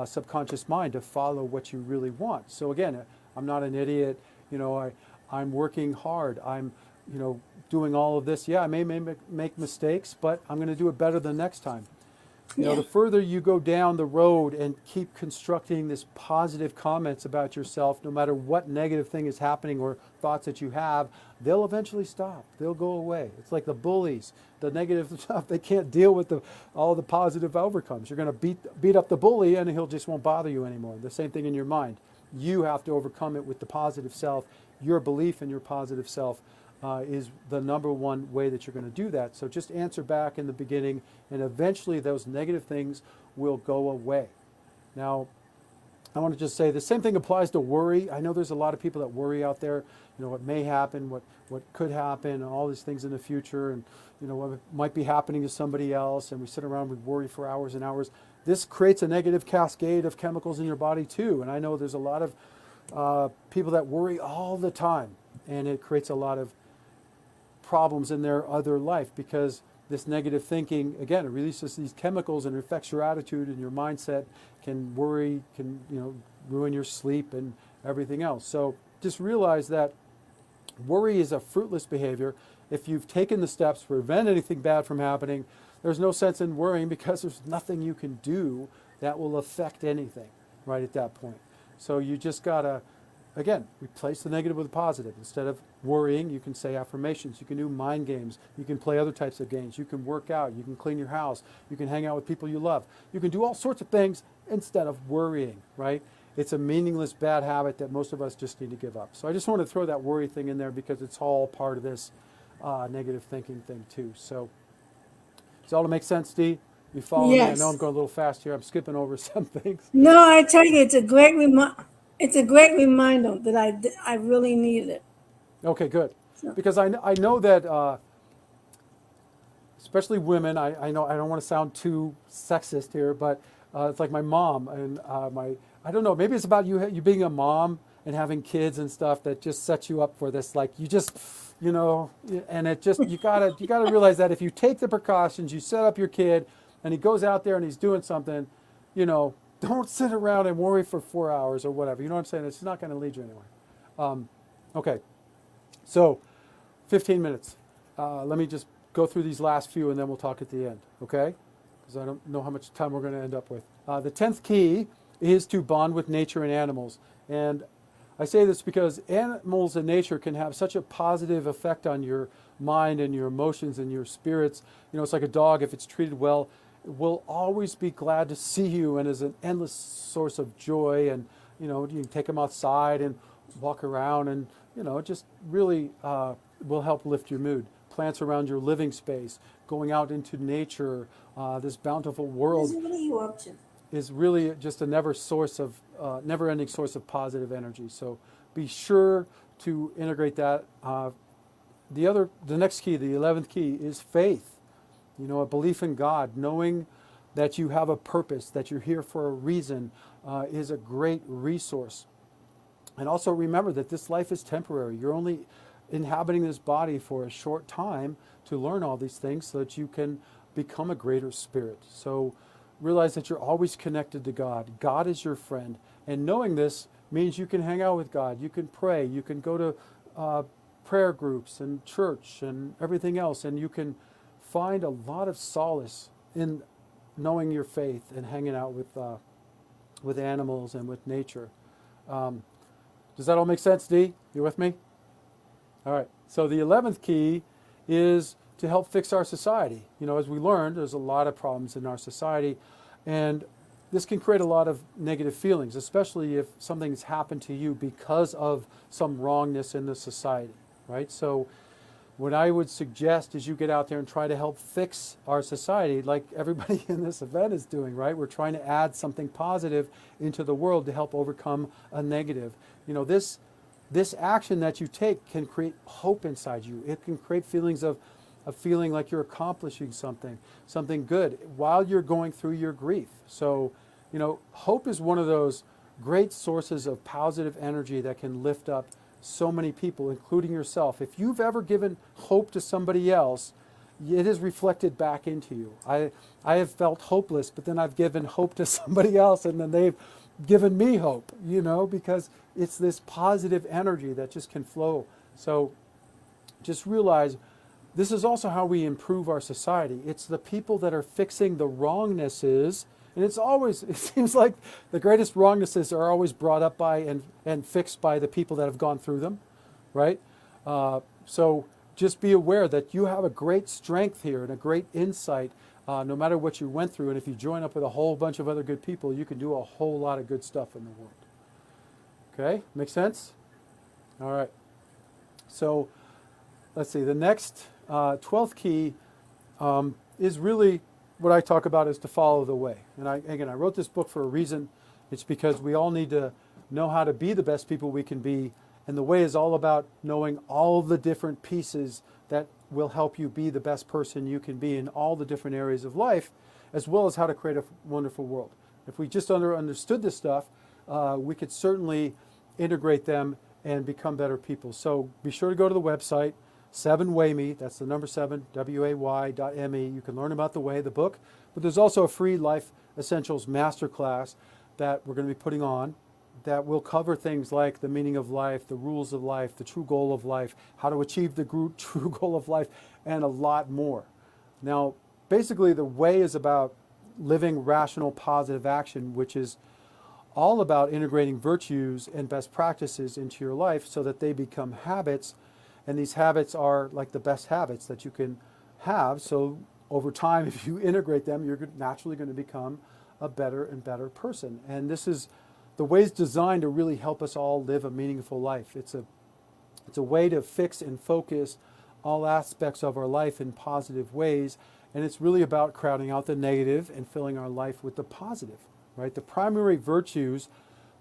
subconscious mind to follow what you really want. So again, I'm not an idiot. I'm working hard. I'm, doing all of this. Yeah, I may make mistakes, but I'm going to do it better the next time. The further you go down the road and keep constructing this positive comments about yourself, no matter what negative thing is happening or thoughts that you have, they'll eventually stop. They'll go away. It's like the bullies, the negative stuff. They can't deal with all the positive outcomes. You're going to beat up the bully, and he'll just won't bother you anymore. The same thing in your mind. You have to overcome it with the positive self. Your belief in your positive self is the number one way that you're going to do that. So just answer back in the beginning, and eventually those negative things will go away. Now, I want to just say the same thing applies to worry. I know there's a lot of people that worry out there, what may happen, what could happen, and all these things in the future, and what might be happening to somebody else, and we sit around with worry for hours and hours. This creates a negative cascade of chemicals in your body too. And I know there's a lot of people that worry all the time, and it creates a lot of problems in their other life, because this negative thinking, again, it releases these chemicals and it affects your attitude and your mindset. Worry can ruin your sleep and everything else. So just realize that worry is a fruitless behavior. If you've taken the steps to prevent anything bad from happening, there's no sense in worrying, because there's nothing you can do that will affect anything right at that point. So you just gotta, again, replace the negative with the positive. Instead of worrying, you can say affirmations. You can do mind games. You can play other types of games. You can work out. You can clean your house. You can hang out with people you love. You can do all sorts of things instead of worrying, right? It's a meaningless bad habit that most of us just need to give up. So I just want to throw that worry thing in there, because it's all part of this negative thinking thing too. So does all make sense, Dee? You following me? I know I'm going a little fast here. I'm skipping over some things. No, I tell you, it's a great reminder that I really needed it. Okay, good. So. Because I know that, especially women, I know I don't want to sound too sexist here, but it's like my mom and I don't know, maybe it's about you being a mom and having kids and stuff that just sets you up for this. Like you just, you know, and it just you gotta realize that if you take the precautions, you set up your kid, and he goes out there and he's doing something, you know, don't sit around and worry for 4 hours or whatever. You know what I'm saying? It's not going to lead you anywhere. Okay, so 15 minutes. Let me just go through these last few and then we'll talk at the end, okay? Because I don't know how much time we're going to end up with. The 10th key is to bond with nature and animals. And I say this because animals and nature can have such a positive effect on your mind and your emotions and your spirits. You know, it's like a dog, if it's treated well, it will always be glad to see you and is an endless source of joy. And, you know, you can take them outside and walk around and, you know, it just really will help lift your mood. Plants around your living space, going out into nature, this bountiful world What are you up to? is really just a never-ending source of positive energy. So be sure to integrate that. The next key, the 11th key, is faith. You know, a belief in God, knowing that you have a purpose, that you're here for a reason, is a great resource. And also remember that this life is temporary. You're only inhabiting this body for a short time to learn all these things so that you can become a greater spirit. So realize that you're always connected to God. God is your friend. And knowing this means you can hang out with God. You can pray. You can go to prayer groups and church and everything else. And you can find a lot of solace in knowing your faith and hanging out with animals and with nature. Does that all make sense, Dee? You with me? All right. So the 11th key is to help fix our society. You know, as we learned, there's a lot of problems in our society, and this can create a lot of negative feelings, especially if something's happened to you because of some wrongness in the society, right? So what I would suggest is you get out there and try to help fix our society like everybody in this event is doing, right? We're trying to add something positive into the world to help overcome a negative. You know, this action that you take can create hope inside you. It can create feelings of feeling like you're accomplishing something good while you're going through your grief. So, you know, hope is one of those great sources of positive energy that can lift up so many people, including yourself. If you've ever given hope to somebody else, it is reflected back into you. I have felt hopeless, but then I've given hope to somebody else, and then they've given me hope, you know, because it's this positive energy that just can flow. So just realize this is also how we improve our society. It's the people that are fixing the wrongnesses, and it seems like the greatest wrongnesses are always brought up by and fixed by the people that have gone through them, right? So just be aware that you have a great strength here and a great insight, no matter what you went through. And if you join up with a whole bunch of other good people, you can do a whole lot of good stuff in the world. Okay, make sense? All right. So let's see, the next 12th key is really what I talk about is to follow the way. And I wrote this book for a reason. It's because we all need to know how to be the best people we can be. And the way is all about knowing all the different pieces that will help you be the best person you can be in all the different areas of life, as well as how to create a wonderful world. If we just understood this stuff, we could certainly integrate them and become better people. So be sure to go to the website, 7wayme, that's the number 7, WAY.me. You can learn about the way, the book, but there's also a free Life Essentials Masterclass that we're going to be putting on that will cover things like the meaning of life, the rules of life, the true goal of life, how to achieve the true goal of life, and a lot more. Now, basically the way is about living rational, positive action, which is all about integrating virtues and best practices into your life so that they become habits. And these habits are like the best habits that you can have. So over time, if you integrate them, you're naturally going to become a better and better person. And this is the way is designed to really help us all live a meaningful life. It's a way to fix and focus all aspects of our life in positive ways. And it's really about crowding out the negative and filling our life with the positive, right? The primary virtues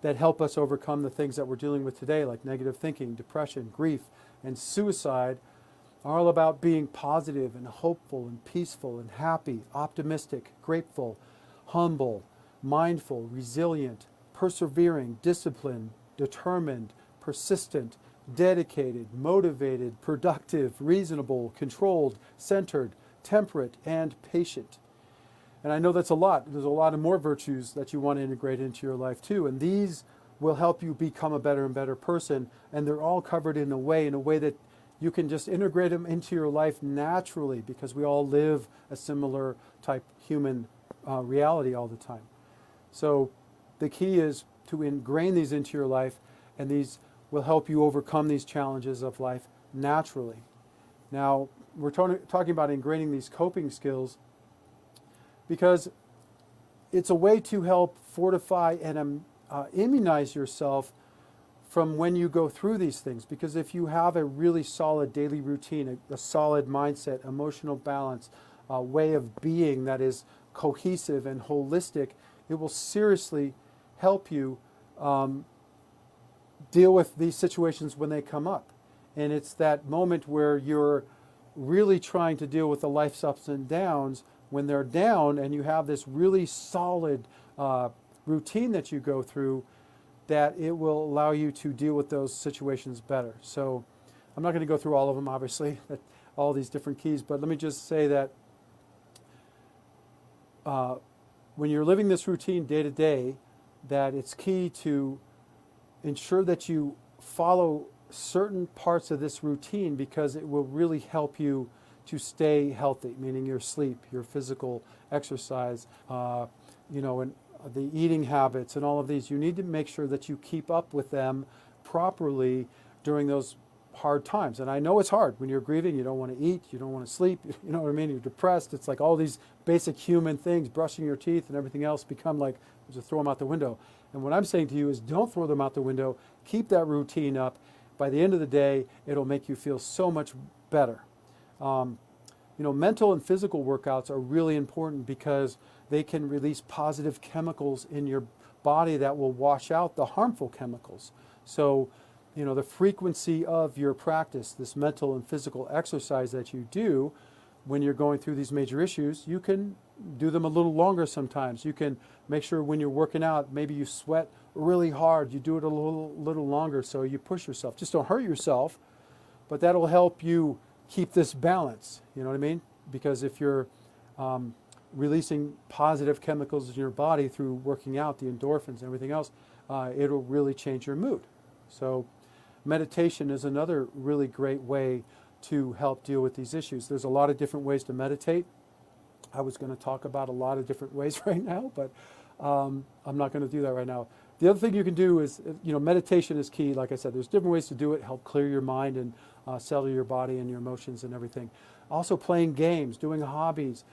that help us overcome the things that we're dealing with today, like negative thinking, depression, grief, and suicide, are all about being positive and hopeful and peaceful and happy, optimistic, grateful, humble, mindful, resilient, persevering, disciplined, determined, persistent, dedicated, motivated, productive, reasonable, controlled, centered, temperate, and patient. And I know that's a lot. There's a lot of more virtues that you want to integrate into your life too. And these will help you become a better and better person. And they're all covered in a way that you can just integrate them into your life naturally, because we all live a similar type human reality all the time. So the key is to ingrain these into your life, and these will help you overcome these challenges of life naturally. Now, we're talking about ingraining these coping skills because it's a way to help fortify and immunize yourself from when you go through these things. Because if you have a really solid daily routine, a solid mindset, emotional balance, a way of being that is cohesive and holistic, it will seriously help you deal with these situations when they come up. And it's that moment where you're really trying to deal with the life's ups and downs. When they're down and you have this really solid routine that you go through, that it will allow you to deal with those situations better. So I'm not going to go through all of them, obviously, all these different keys, but let me just say that when you're living this routine day to day, that it's key to ensure that you follow certain parts of this routine, because it will really help you to stay healthy, meaning your sleep, your physical exercise, and the eating habits and all of these. You need to make sure that you keep up with them properly during those hard times. And I know it's hard when you're grieving. You don't want to eat, you don't want to sleep, you know what I mean? You're depressed. It's like all these basic human things, brushing your teeth and everything else, become like, just throw them out the window. And what I'm saying to you is, don't throw them out the window. Keep that routine up. By the end of the day, it'll make you feel so much better. Mental and physical workouts are really important because they can release positive chemicals in your body that will wash out the harmful chemicals. So, the frequency of your practice, this mental and physical exercise that you do when you're going through these major issues, you can do them a little longer sometimes. You can make sure when you're working out, maybe you sweat really hard, you do it a little longer, so you push yourself. Just don't hurt yourself, but that'll help you keep this balance, you know what I mean? Because if you're releasing positive chemicals in your body through working out, the endorphins and everything else, it'll really change your mood. So meditation is another really great way to help deal with these issues. There's a lot of different ways to meditate. I was going to talk about a lot of different ways right now, but I'm not going to do that right now. The other thing you can do is, meditation is key. Like I said, there's different ways to do it, help clear your mind and settle your body and your emotions and everything. Also playing games, doing hobbies,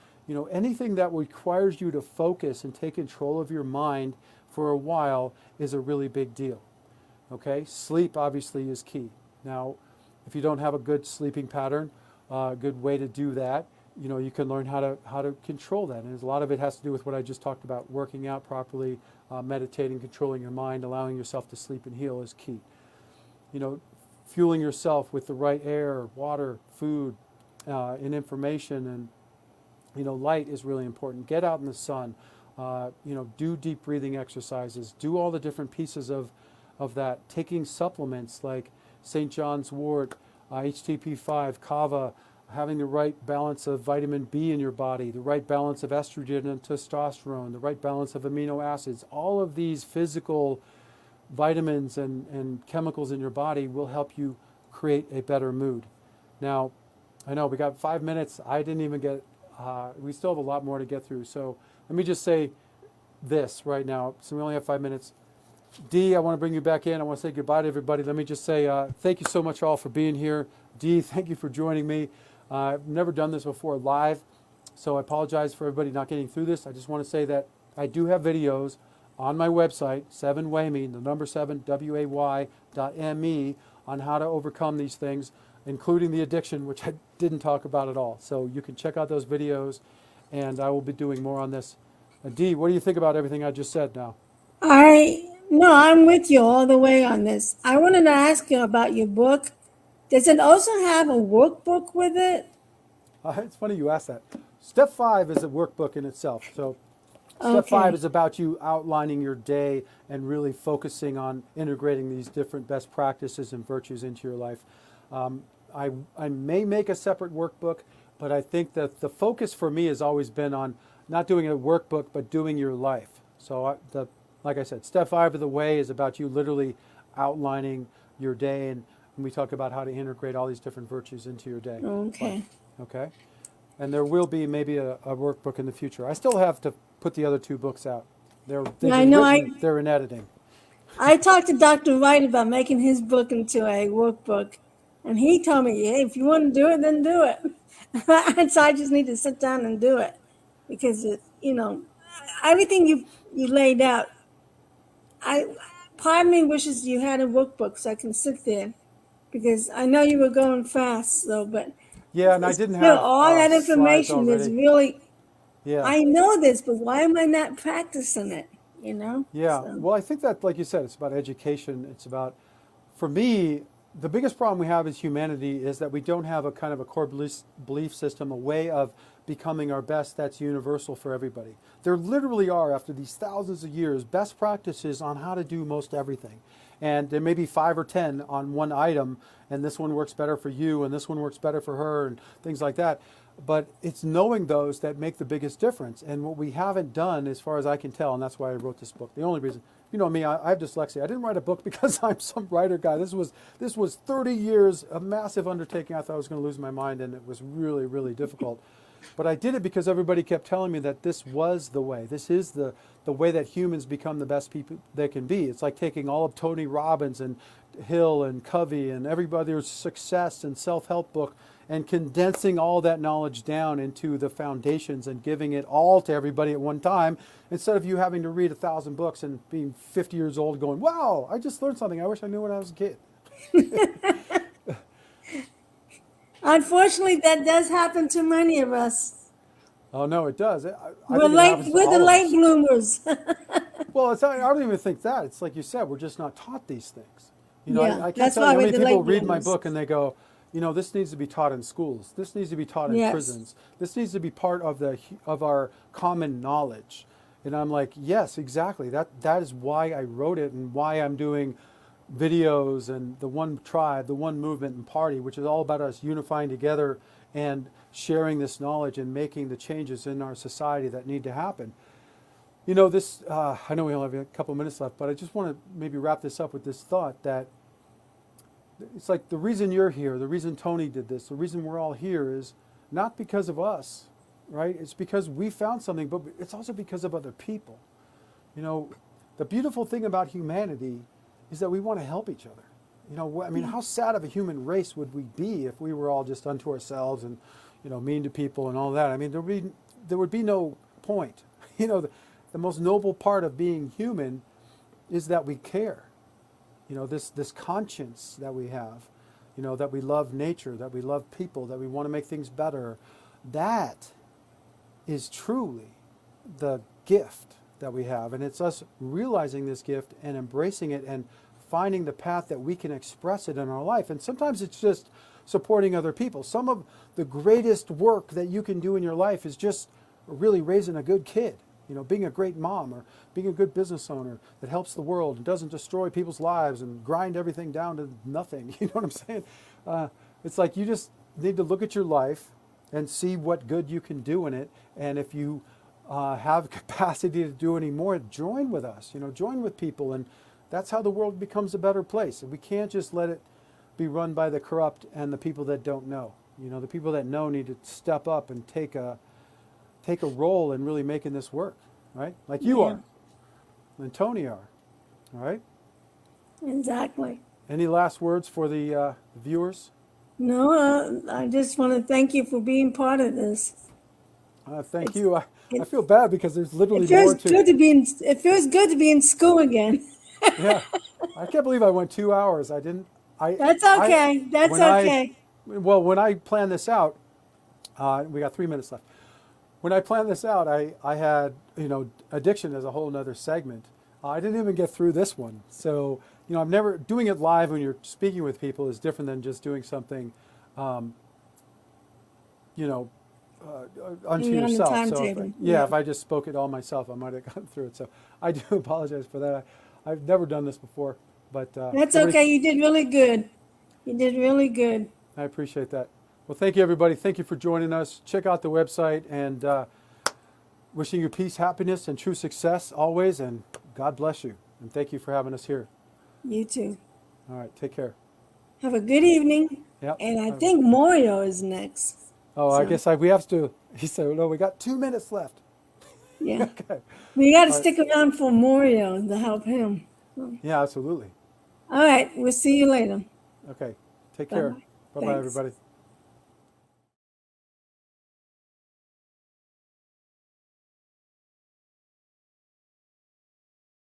anything that requires you to focus and take control of your mind for a while is a really big deal. Okay? Sleep obviously is key. Now, if you don't have a good sleeping pattern, a good way to do that, you can learn how to control that. And a lot of it has to do with what I just talked about: working out properly, meditating, controlling your mind, allowing yourself to sleep and heal is key. Fueling yourself with the right air, water, food, and information, and light is really important. Get out in the sun. Do deep breathing exercises. Do all the different pieces of that. Taking supplements like St. John's wort, HTP5, kava, having the right balance of vitamin B in your body, the right balance of estrogen and testosterone, the right balance of amino acids. All of these physical vitamins and chemicals in your body will help you create a better mood. Now, I know we got 5 minutes. I didn't even get, we still have a lot more to get through. So let me just say this right now. So we only have 5 minutes. Dee, I want to bring you back in. I want to say goodbye to everybody. Let me just say thank you so much all for being here. Dee, thank you for joining me. I've never done this before live, so I apologize for everybody not getting through this. I just want to say that I do have videos on my website, 7wayme, the number 7, WAY.me, on how to overcome these things, including the addiction, which I didn't talk about at all. So you can check out those videos, and I will be doing more on this. Dee, what do you think about everything I just said now? No, I'm with you all the way on this. I wanted to ask you about your book. Does it also have a workbook with it? It's funny you asked that. Step 5 is a workbook in itself. So Step 5 Okay. is about you outlining your day and really focusing on integrating these different best practices and virtues into your life. Um, I may make a separate workbook, but I think that the focus for me has always been on not doing a workbook, but doing your life. So, like I said, step 5 of the way is about you literally outlining your day, and we talk about how to integrate all these different virtues into your day. Okay. Okay? And there will be maybe a workbook in the future. I still have to put the other 2 books out. They've Yeah, I been know. written, they're in editing. I talked to Dr. Wright about making his book into a workbook, and he told me, hey, if you want to do it, then do it. And so I just need to sit down and do it because everything you laid out. I Part of me wishes you had a workbook so I can sit there because I know you were going fast, though, but Yeah, and I it's didn't still have all that slides information is already. really. Yeah. I know this, but why am I not practicing it? Yeah, So well, I think that, like you said, it's about education. It's about, for me, the biggest problem we have as humanity is that we don't have a kind of a core belief system, a way of becoming our best that's universal for everybody. There literally are, after these thousands of years, best practices on how to do most everything. And there may be 5 or 10 on one item, and this one works better for you, and this one works better for her, and things like that. But it's knowing those that make the biggest difference. And what we haven't done, as far as I can tell, and that's why I wrote this book. The only reason, you know me, I have dyslexia. I didn't write a book because I'm some writer guy. This was 30 years, a massive undertaking. I thought I was going to lose my mind, and it was really, really difficult. But I did it because everybody kept telling me that this was the way. This is the way that humans become the best people they can be. It's like taking all of Tony Robbins and Hill and Covey and everybody's success and self-help book and condensing all that knowledge down into the foundations and giving it all to everybody at one time, instead of you having to read 1,000 books and being 50 years old going, wow, I just learned something I wish I knew when I was a kid. unfortunately, that does happen to many of us. Oh, no, it does. I We're think it late. happens to We're the all of late us. bloomers. Well, I don't even think that. It's like you said, we're just not taught these things. You know, Yeah, I can't that's tell why you how we're many the people late read my bloomers. book and they go, you know, this needs to be taught in schools. This needs to be taught in Yes. prisons. This needs to be part of our common knowledge. And I'm like, yes, exactly. That is why I wrote it and why I'm doing videos and the one tribe, the one movement and party, which is all about us unifying together and sharing this knowledge and making the changes in our society that need to happen. You know, I know we only have a couple minutes left, but I just want to maybe wrap this up with this thought that it's like the reason you're here, the reason Tony did this, the reason we're all here is not because of us, right? It's because we found something, but it's also because of other people. You know, the beautiful thing about humanity is that we want to help each other. You know, I mean, how sad of a human race would we be if we were all just unto ourselves and, you know, mean to people and all that? I mean, there would be no point. You know, the most noble part of being human is that we care. You know, this conscience that we have, you know, that we love nature, that we love people, that we want to make things better. That is truly the gift that we have. And it's us realizing this gift and embracing it and finding the path that we can express it in our life. And sometimes it's just supporting other people. Some of the greatest work that you can do in your life is just really raising a good kid. You know, being a great mom or being a good business owner that helps the world and doesn't destroy people's lives and grind everything down to nothing. You know what I'm saying? It's like you just need to look at your life and see what good you can do in it. And if you have capacity to do any more, join with us. You know, join with people, and that's how the world becomes a better place. And we can't just let it be run by the corrupt and the people that don't know. You know, the people that know need to step up and take a role in really making this work, right? Like you Yeah. are, and Tony are, all right? Exactly. Any last words for the viewers? No, I just want to thank you for being part of this. Thank It's, you. I it, feel bad because there's literally it feels more to. good to be in. It feels good to be in school again. Yeah, I can't believe I went 2 hours. I didn't. That's okay. That's When I, okay. well, when I planned this out, we got 3 minutes left. When I planned this out, I had, you know, addiction as a whole nother segment. I didn't even get through this one. So, you know, I've never, doing it live when you're speaking with people is different than just doing something, you know, onto You're on the yourself. So timetable. yeah, if I just spoke it all myself, I might have gotten through it. So I do apologize for that. I've never done this before, but That's okay. You did really good. You did really good. I appreciate that. Well, thank you, everybody. Thank you for joining us. Check out the website, and wishing you peace, happiness, and true success always. And God bless you. And thank you for having us here. You too. All right, take care. Have a good evening. Yep. And I think Mario is next. Oh, I So, guess we have to. He said, "No, we got 2 minutes left." yeah. Okay. We got to All right. stick around for Mario to help him. Yeah, absolutely. All right. We'll see you later. Okay. Take care. Bye-bye. Bye bye, Thanks. everybody.